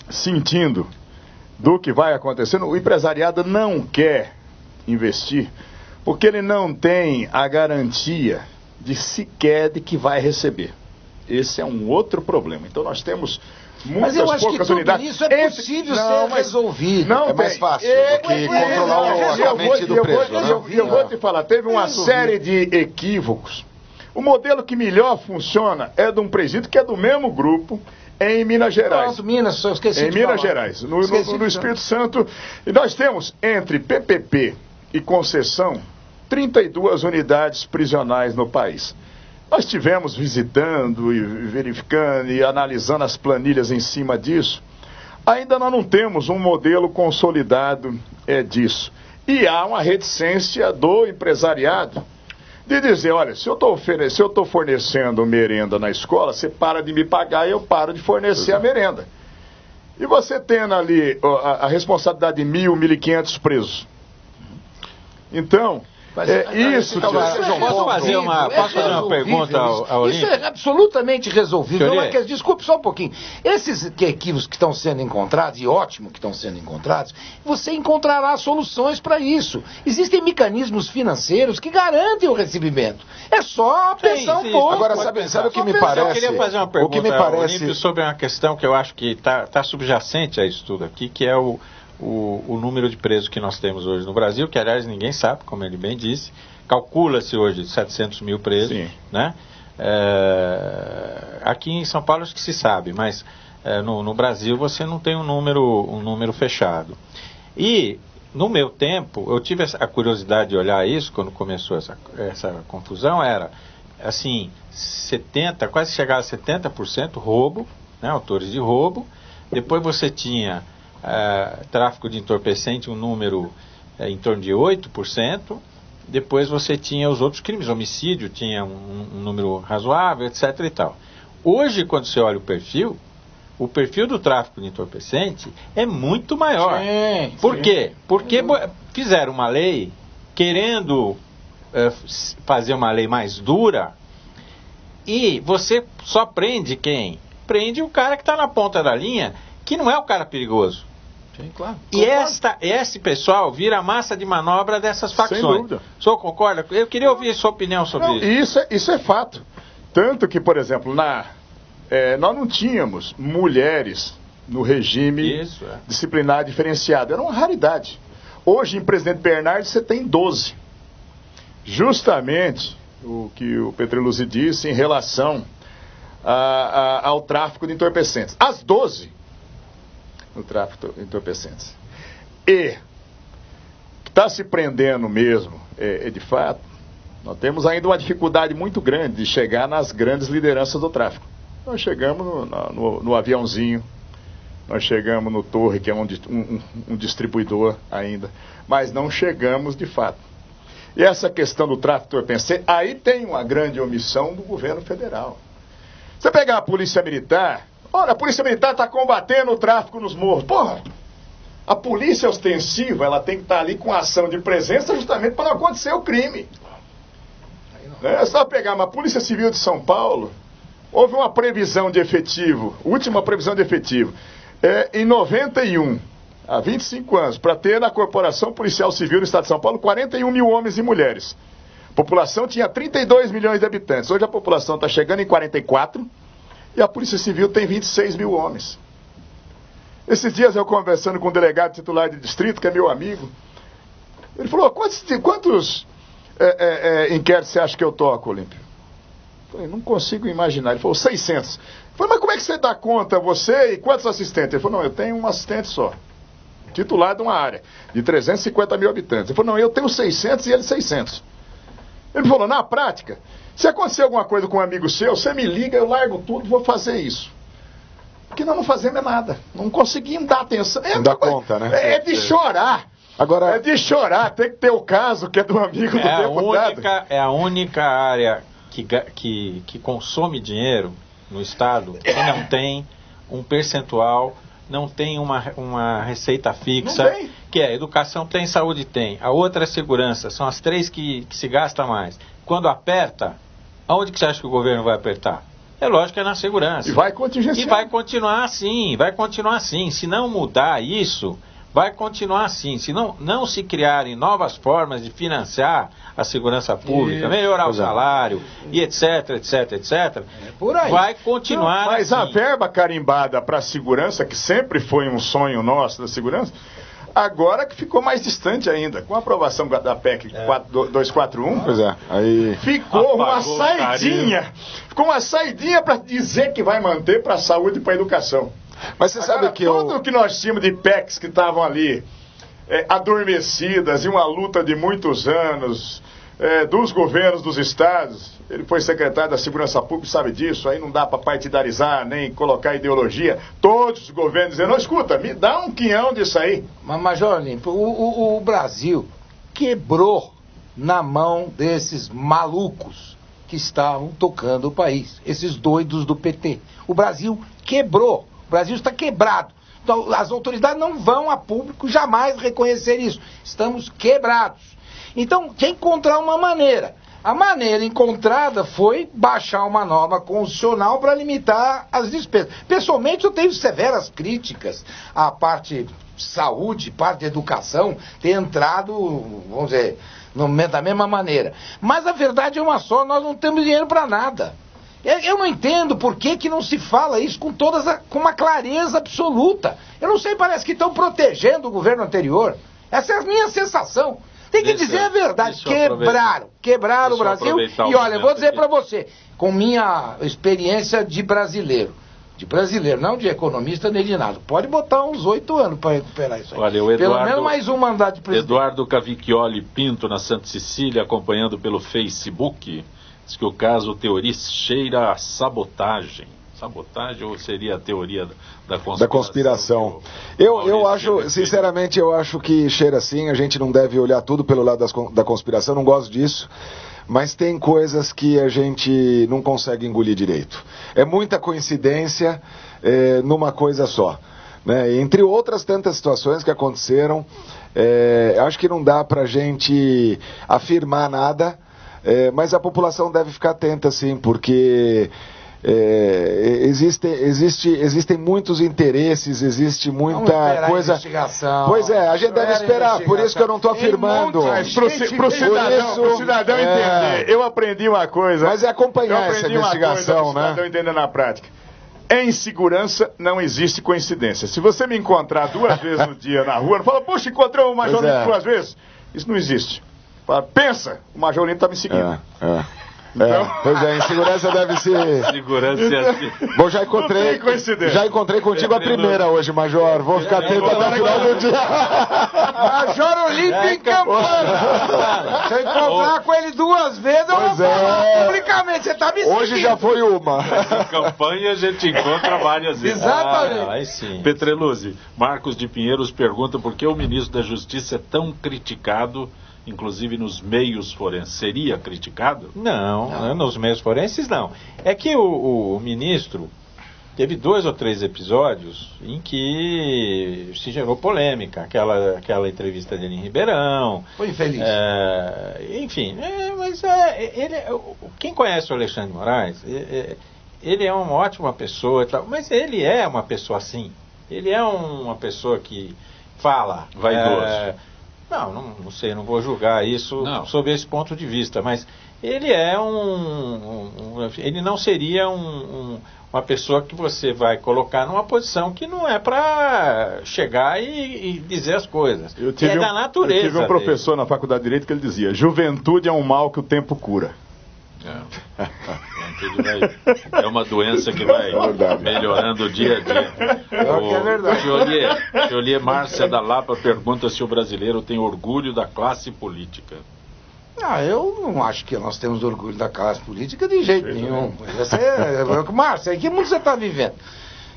sentindo do que vai acontecendo, o empresariado não quer investir, porque ele não tem a garantia de sequer de que vai receber. Esse é um outro problema. Então nós temos muitas poucas unidades. Isso é possível ser resolvido. Não é mais fácil do que controlar a mente do preso. Eu vou te falar, teve uma série de equívocos. O modelo que melhor funciona é de um presídio que é do mesmo grupo em Minas Gerais. Pronto, Minas, só esqueci em de Minas falar. Gerais, no Espírito Santo. E nós temos, entre PPP e concessão, 32 unidades prisionais no país. Nós tivemos visitando e verificando e analisando as planilhas em cima disso. Ainda nós não temos um modelo consolidado disso. E há uma reticência do empresariado de dizer, olha, se eu estou fornecendo merenda na escola, você para de me pagar e eu paro de fornecer a merenda. E você tendo ali a responsabilidade de 1.000, 1.500 presos. Então, isso... Posso fazer uma pergunta ao Isso é absolutamente resolvível. Desculpe só um pouquinho. Esses equívocos que estão sendo encontrados, e ótimo que estão sendo encontrados, você encontrará soluções para isso. Existem mecanismos financeiros que garantem o recebimento. É só pensar um pouco. Agora, sabe o que me parece? Eu queria fazer uma pergunta ao Olímpio sobre uma questão que eu acho que está subjacente a isso tudo aqui, que é o número de presos que nós temos hoje no Brasil, que aliás ninguém sabe, como ele bem disse, calcula-se hoje 700 mil presos, né? Aqui em São Paulo acho que se sabe, mas no Brasil você não tem um número fechado. E no meu tempo, eu tive a curiosidade de olhar isso, quando começou essa confusão, era assim, quase chegava a 70% roubo né, autores de roubo. Depois você tinha tráfico de entorpecente, um número em torno de 8%. Depois você tinha os outros crimes, homicídio tinha um número razoável, etc. e tal. Hoje, quando você olha o perfil do tráfico de entorpecente é muito maior. Sim, Por quê? Porque fizeram uma lei querendo fazer uma lei mais dura, e você só prende quem? Prende o cara que está na ponta da linha, que não é o cara perigoso. Sim, claro. E esse pessoal vira massa de manobra dessas facções. Sem dúvida. O senhor concorda? Eu queria ouvir sua opinião sobre isso. Isso é fato. Tanto que, por exemplo, nós não tínhamos mulheres no regime disciplinar diferenciado. Era uma raridade. Hoje, em Presidente Bernardes, você tem 12. Justamente o que o Petreluzzi disse em relação ao tráfico de entorpecentes. As 12 no tráfico de entorpecentes. E está se prendendo mesmo, de fato, nós temos ainda uma dificuldade muito grande de chegar nas grandes lideranças do tráfico. Nós chegamos no aviãozinho, nós chegamos no Torre, que é um distribuidor ainda, mas não chegamos de fato. E essa questão do tráfico de entorpecentes, aí tem uma grande omissão do governo federal. Você pegar a Polícia Militar, olha, a Polícia Militar está combatendo o tráfico nos morros. Porra, a polícia ostensiva, ela tem que estar ali com ação de presença justamente para não acontecer o crime. É só pegar uma Polícia Civil de São Paulo, houve uma previsão de efetivo, última previsão de efetivo, em 91, há 25 anos, para ter na Corporação Policial Civil do Estado de São Paulo 41 mil homens e mulheres. A população tinha 32 milhões de habitantes. Hoje a população está chegando em 44 e a Polícia Civil tem 26 mil homens. Esses dias eu conversando com um delegado titular de distrito, que é meu amigo, ele falou, quantos inquéritos você acha que eu toco, Olímpio? Eu falei, não consigo imaginar. Ele falou, 600. Eu falei, mas como é que você dá conta, você e quantos assistentes? Ele falou, não, eu tenho um assistente só, titular de uma área de 350 mil habitantes. Ele falou, não, eu tenho 600 e ele 600. Ele falou, na prática, se acontecer alguma coisa com um amigo seu, você me liga, eu largo tudo e vou fazer isso. Porque nós não fazemos nada. Não conseguimos dar atenção. Não dá conta, né? É de chorar. Agora... É de chorar. Tem que ter o caso que é do amigo do deputado. É a única área que consome dinheiro no Estado que não tem um percentual, não tem uma receita fixa. Não tem. Que é educação, tem, saúde, tem. A outra é segurança. São as três que se gasta mais. Quando aperta, aonde que você acha que o governo vai apertar? É lógico que é na segurança. E vai contingenciar. E vai continuar assim, vai continuar assim. Se não mudar isso, vai continuar assim. Se não se criarem novas formas de financiar a segurança pública, melhorar o salário, e etc, etc, etc, por aí. vai continuar Mas assim. a verba carimbada para a segurança, que sempre foi um sonho nosso da segurança, agora que ficou mais distante ainda. Com a aprovação da PEC 241, Pois é, aí... ficou uma Apagou o saidinha. Ficou uma saidinha para dizer que vai manter para a saúde e para a educação. Mas você Agora, sabe que tudo que nós tínhamos de PECs que estavam ali adormecidas, e uma luta de muitos anos, dos governos dos estados, ele foi secretário da Segurança Pública, sabe disso, aí não dá para partidarizar, nem colocar ideologia. Todos os governos dizendo, não, escuta, me dá um quinhão disso aí. Mas, Major Olímpio, o Brasil quebrou na mão desses malucos que estavam tocando o país, esses doidos do PT. O Brasil quebrou, o Brasil está quebrado. Então, as autoridades não vão a público jamais reconhecer isso. Estamos quebrados. Então, tem que encontrar uma maneira. A maneira encontrada foi baixar uma norma constitucional para limitar as despesas. Pessoalmente, eu tenho severas críticas à parte saúde, parte educação, ter entrado, vamos dizer, da mesma maneira. Mas a verdade é uma só, nós não temos dinheiro para nada. Eu não entendo por que não se fala isso com uma clareza absoluta. Eu não sei, parece que estão protegendo o governo anterior. Essa é a minha sensação. Tem que dizer a verdade. Quebraram o Brasil. E olha, eu vou dizer para você, com minha experiência de brasileiro, não de economista nem de nada, pode botar uns 8 anos para recuperar isso aí. Olha, o Eduardo, pelo menos mais um mandato de presidente. Eduardo Cavicchioli Pinto, na Santa Cecília, acompanhando pelo Facebook, diz que o caso Teori cheira a sabotagem. sabotagem ou seria a teoria da conspiração? Da conspiração. Eu acho, sinceramente, eu acho que cheira assim, a gente não deve olhar tudo pelo lado da conspiração, não gosto disso, mas tem coisas que a gente não consegue engolir direito. É muita coincidência numa coisa só. Né? Entre outras tantas situações que aconteceram, acho que não dá pra gente afirmar nada, mas a população deve ficar atenta, sim, porque existem muitos interesses, existe muita coisa. Pois é, a gente deve esperar, por isso que eu não estou afirmando. Pro cidadão entender, eu aprendi uma coisa. Mas é acompanhar essa investigação, né? Cidadão entender na prática. Em segurança não existe coincidência. Se você me encontrar 2 vezes no dia na rua, não fala, poxa, encontrei o Major Olímpio 2 vezes. Isso não existe. Fala, pensa, o Major Olímpio está me seguindo. Então... pois é, em segurança deve ser. Segurança é assim. Bom, já encontrei contigo a primeira hoje, Major. Vou ficar atento até o final do dia. Major Olímpio em campanha. Se eu encontrar com ele 2 vezes, eu vou falar publicamente. Você tá me seguindo. Hoje já foi uma. Em campanha a gente encontra várias vezes. Exatamente. Aí sim. Petreluzzi, Marcos de Pinheiros pergunta por que o ministro da Justiça é tão criticado, inclusive nos meios forenses. Seria criticado? Não, nos meios forenses não. É que o ministro teve 2 ou 3 episódios em que se gerou polêmica. Aquela entrevista dele em Ribeirão. Foi infeliz. Enfim, quem conhece o Alexandre de Moraes, ele é uma ótima pessoa, mas ele é uma pessoa assim. Ele é uma pessoa que fala. Vaidoso. Não sei, não vou julgar isso sob esse ponto de vista, mas ele é ele não seria uma pessoa que você vai colocar numa posição que não é para chegar e dizer as coisas. É da natureza. Eu tive um professor na faculdade de Direito que ele dizia, juventude é um mal que o tempo cura. É uma doença que vai melhorando dia a dia. É verdade. Joliet Márcia da Lapa pergunta se o brasileiro tem orgulho da classe política. Eu não acho que nós temos orgulho da classe política de jeito nenhum. Márcia, em que mundo você está vivendo?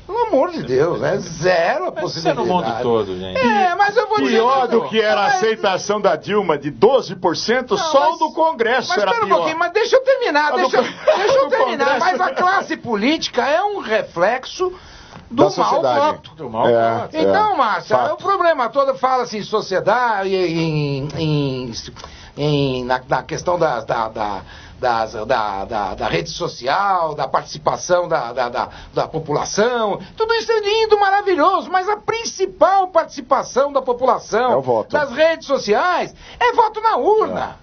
Pelo amor de Deus, é zero a possibilidade. Isso é no mundo todo, gente. Mas eu vou dizer... Pior do que era a aceitação da Dilma de 12%, só o do Congresso era pior. Mas espera um pouquinho, mas deixa eu terminar, deixa eu terminar. Mas a classe política é um reflexo do mau voto. Do mau voto. Então, Márcia, o problema todo fala-se em sociedade, na questão da rede social, da participação da população. Tudo isso é lindo, maravilhoso, mas a principal participação da população é o voto. Das redes sociais é voto na urna.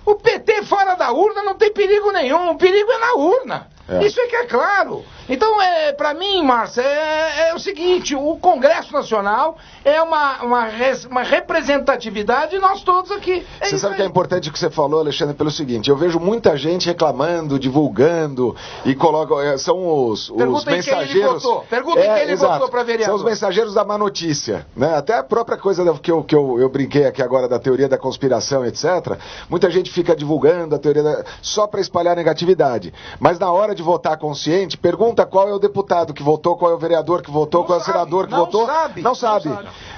O PT fora da urna não tem perigo nenhum, o perigo é na urna. Isso é que é claro. Então, para mim, Márcia, é o seguinte, o Congresso Nacional é uma representatividade de nós todos aqui. Você sabe que é importante o que você falou, Alexandre, pelo seguinte, eu vejo muita gente reclamando, divulgando e coloca, são os mensageiros... Pergunta em quem ele votou para vereador. São os mensageiros da má notícia, né? Até a própria coisa que eu brinquei aqui agora da teoria da conspiração, etc. Muita gente fica divulgando a teoria só para espalhar negatividade. Mas na hora de votar consciente, pergunta qual é o deputado que votou, qual é o vereador que votou, qual é o senador que votou. Não sabe.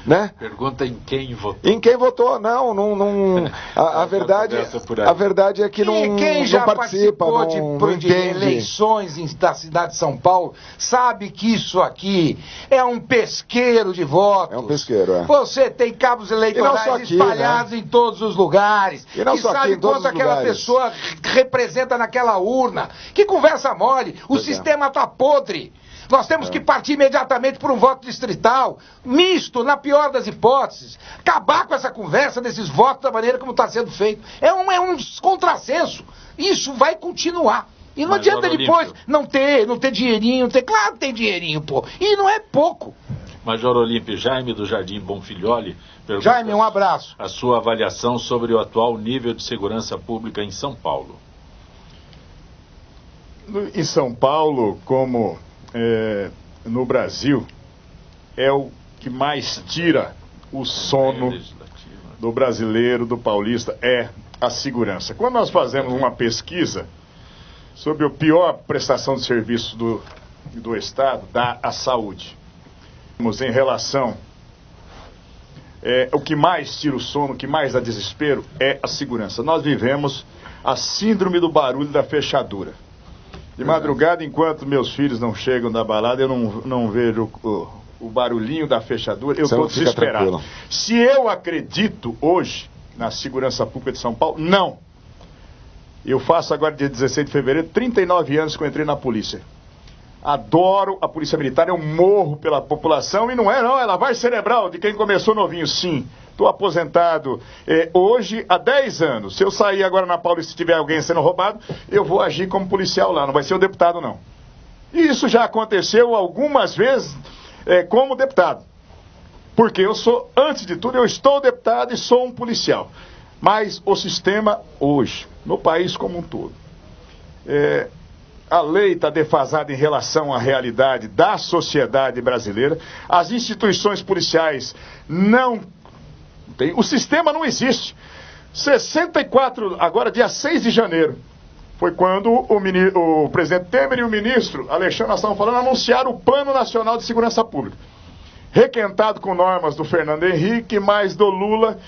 Né? Pergunta em quem votou. Em quem votou, não. A verdade é que quem já participa, participou de eleições da cidade de São Paulo sabe que isso aqui é um pesqueiro de votos. É um pesqueiro, Você tem cabos eleitorais espalhados em todos os lugares. E não só sabe aqui, em todos quanto os aquela lugares. pessoa representa naquela urna. Que conversa mole. O sistema está podre. Nós temos que partir imediatamente por um voto distrital, misto, na pior das hipóteses. Acabar com essa conversa desses votos da maneira como está sendo feito. É um contrassenso. Isso vai continuar. E não adianta depois não ter dinheirinho. Claro que tem dinheirinho, pô. E não é pouco. Major Olímpio, Jaime do Jardim Bonfilholi pergunta... Jaime, um abraço. A sua avaliação sobre o atual nível de segurança pública em São Paulo. Em São Paulo, como no Brasil, é o que mais tira o sono do brasileiro, do paulista, é a segurança. Quando nós fazemos uma pesquisa sobre a pior prestação de serviço do Estado dá à saúde. Em relação, o que mais tira o sono, o que mais dá desespero é a segurança. Nós vivemos a síndrome do barulho da fechadura. De madrugada, enquanto meus filhos não chegam da balada, eu não vejo o barulhinho da fechadura, eu estou desesperado. Se eu acredito hoje na segurança pública de São Paulo, não. Eu faço agora, dia 16 de fevereiro, 39 anos que eu entrei na polícia. Adoro a polícia militar, eu morro pela população, e não é lavagem cerebral de quem começou novinho, sim. Estou aposentado hoje há 10 anos. Se eu sair agora na Paulista e tiver alguém sendo roubado, eu vou agir como policial lá, não vai ser o deputado, não. E isso já aconteceu algumas vezes como deputado. Porque eu sou, antes de tudo, eu estou deputado e sou um policial. Mas o sistema hoje, no país como um todo, a lei está defasada em relação à realidade da sociedade brasileira. As instituições policiais não têm. O sistema não existe. 64, agora dia 6 de janeiro, foi quando o presidente Temer e o ministro Alexandre, nós estávamos falando, anunciaram o Plano Nacional de Segurança Pública. Requentado com normas do Fernando Henrique, mais do Lula.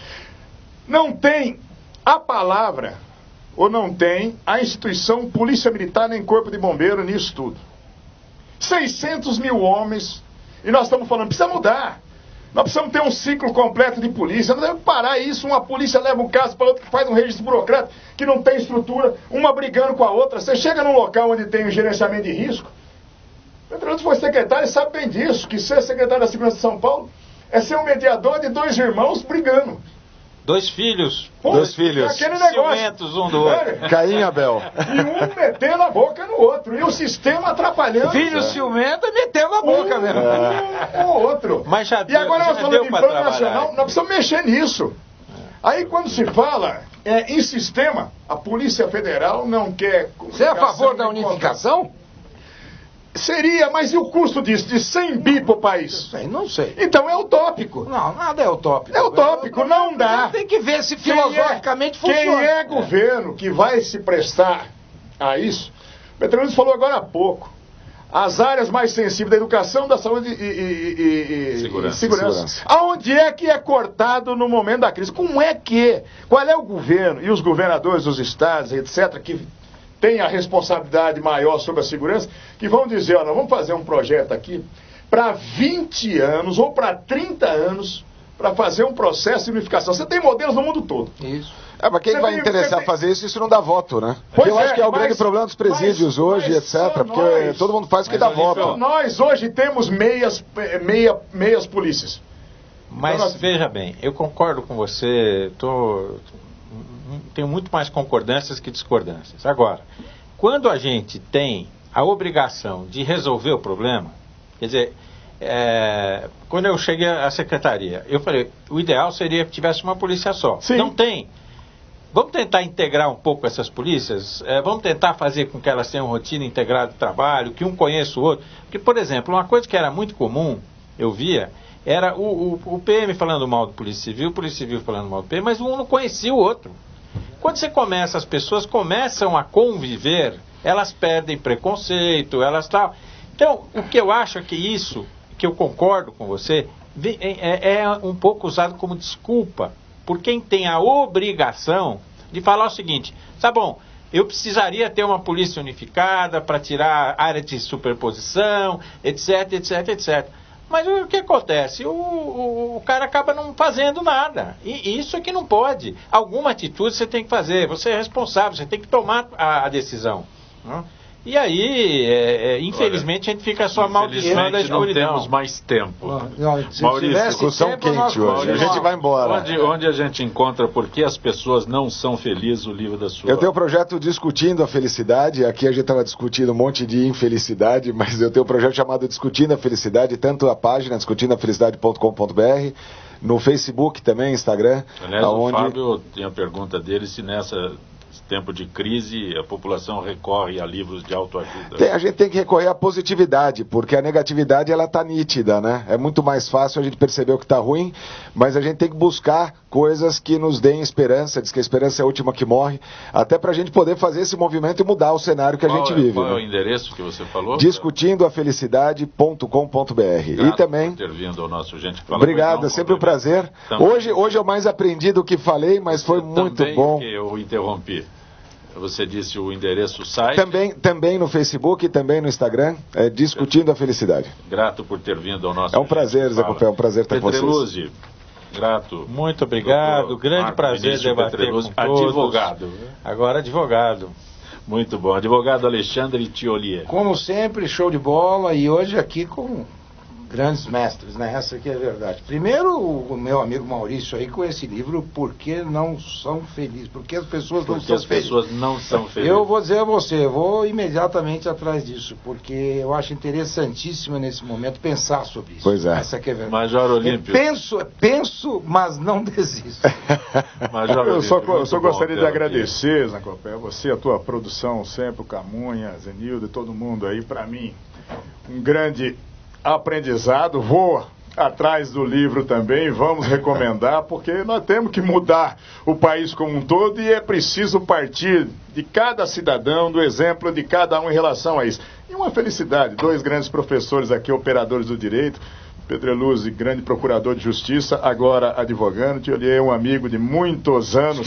Não tem a palavra... ou não tem a instituição Polícia Militar nem Corpo de Bombeiro nisso tudo. 600 mil homens, e nós estamos falando, precisa mudar. Nós precisamos ter um ciclo completo de polícia, não deve parar isso, uma polícia leva um caso para outra que faz um registro burocrático, que não tem estrutura, uma brigando com a outra. Você chega num local onde tem um gerenciamento de risco, o Pedro foi secretário e sabe bem disso, que ser secretário da Segurança de São Paulo é ser um mediador de dois irmãos brigando. Dois filhos. Dois filhos. Aquele negócio. Ciumentos um do outro. Caim e Abel. E um metendo a boca no outro. E o sistema atrapalhando. Filho ciumento e metendo a boca mesmo. Um ou outro. Mas já e agora nós falamos de plano nacional, nós precisamos mexer nisso. Aí quando se fala em sistema, a Polícia Federal não quer... Você é a favor da unificação? Seria, mas e o custo disso? De 100 bi pro país? Não sei. Então é utópico. Não, nada é utópico. É utópico, não dá. Tem que ver se filosoficamente funciona. Quem é governo que vai se prestar a isso? O Petrolino falou agora há pouco. As áreas mais sensíveis da educação, da saúde e segurança. Aonde é que é cortado no momento da crise? Como é que? Qual é o governo e os governadores dos estados, etc., que tem a responsabilidade maior sobre a segurança, que vão dizer, olha, vamos fazer um projeto aqui para 20 anos ou para 30 anos para fazer um processo de unificação. Você tem modelos no mundo todo. Isso. Mas quem vai interessar fazer isso não dá voto, né? Eu acho que é o grande problema dos presídios hoje, etc. Porque todo mundo faz o que dá voto. Nós hoje temos meias polícias. Mas então, veja bem, eu concordo com você, tenho muito mais concordâncias que discordâncias. Agora, quando a gente tem a obrigação de resolver o problema, quer dizer, quando eu cheguei à secretaria, eu falei, o ideal seria que tivesse uma polícia só. Sim. Não tem. Vamos tentar integrar um pouco essas polícias? Vamos tentar fazer com que elas tenham rotina integrada de trabalho, que um conheça o outro. Porque, por exemplo, uma coisa que era muito comum, eu via, era o PM falando mal do Polícia Civil, o Polícia Civil falando mal do PM, mas um não conhecia o outro. Quando você começa, as pessoas começam a conviver, elas perdem preconceito, elas tal. Então, o que eu acho é que isso, que eu concordo com você, é um pouco usado como desculpa por quem tem a obrigação de falar o seguinte, tá bom, eu precisaria ter uma polícia unificada para tirar a área de superposição, etc, etc, etc. Mas o que acontece? O cara acaba não fazendo nada. E isso é que não pode. Alguma atitude você tem que fazer. Você é responsável, você tem que tomar a decisão. Né? E aí, infelizmente, a gente fica só amaldiçoando a escuridão. Não temos mais tempo. Maurício, discussão quente hoje. A gente vai embora. Onde a gente encontra por que as pessoas não são felizes, o livro da sua... Eu tenho um projeto Discutindo a Felicidade. Aqui a gente estava discutindo um monte de infelicidade, mas eu tenho um projeto chamado Discutindo a Felicidade, tanto a página discutindo-a-felicidade.com.br, no Facebook também, Instagram. Aliás, o Fábio tem a pergunta dele se nessa tempo de crise, a população recorre a livros de autoajuda. A gente tem que recorrer à positividade, porque a negatividade ela está nítida, né? É muito mais fácil a gente perceber o que está ruim, mas a gente tem que buscar coisas que nos deem esperança, diz que a esperança é a última que morre, até para a gente poder fazer esse movimento e mudar o cenário que a gente vive. Qual é o endereço que você falou? Discutindoafelicidade.com.br. E também... por ter vindo ao nosso Gente que Fala. Obrigado, é sempre um prazer. Hoje eu mais aprendi do que falei, mas foi muito bom. Que eu interrompi. Você disse o endereço, o site. Também no Facebook e também no Instagram, Discutindo a Felicidade. Grato por ter vindo ao nosso... É um prazer, Zé Copé, é um prazer estar com vocês. Petreluzzi, grato. Muito obrigado, grande Marco prazer debater com todos. Advogado. Agora advogado. Muito bom. Advogado Alexandre Thiolier. Como sempre, show de bola, e hoje aqui com grandes mestres, né? Essa aqui é a verdade. Primeiro, o meu amigo Maurício aí com esse livro, Por que não são felizes? Porque as pessoas não são felizes. Porque as pessoas não são felizes. Eu vou dizer a você, vou imediatamente atrás disso, porque eu acho interessantíssimo nesse momento pensar sobre isso. Pois é. Essa aqui é a verdade. Major Olímpio. Penso, mas não desisto. Major Eu só Olímpio, gostaria de bom agradecer, Zé Copé, você, a tua produção sempre, o Camunha, Zenildo e todo mundo aí, para mim, um grande aprendizado. Vou atrás do livro também, vamos recomendar, porque nós temos que mudar o país como um todo e é preciso partir de cada cidadão, do exemplo de cada um em relação a isso. E uma felicidade, 2 grandes professores aqui, operadores do direito, Petreluzzi, grande procurador de justiça, agora advogando. Thiolier, um amigo de muitos anos.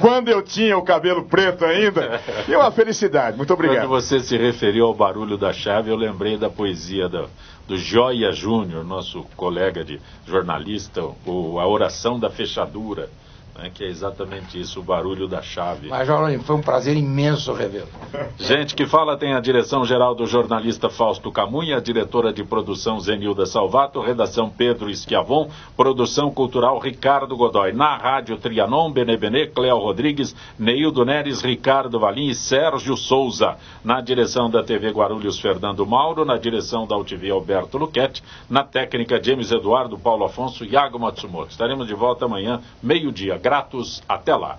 Quando eu tinha o cabelo preto ainda. E uma felicidade. Muito obrigado. Quando você se referiu ao barulho da chave, eu lembrei da poesia do Joia Júnior, nosso colega de jornalista, A Oração da Fechadura, né, que é exatamente isso, o barulho da chave. Major, foi um prazer imenso revê-lo. Gente que Fala tem a direção-geral do jornalista Fausto Camunha, a diretora de produção Zenilda Salvato, redação Pedro Schiavon, produção cultural Ricardo Godoy. Na rádio Trianon, Benebene, Cléo Rodrigues, Neildo Neres, Ricardo Valim e Sérgio Souza. Na direção da TV Guarulhos, Fernando Mauro, na direção da UTV, Alberto Luquete, na técnica James Eduardo, Paulo Afonso e Iago Matsumoto. Estaremos de volta amanhã, meio-dia. Gratos, até lá.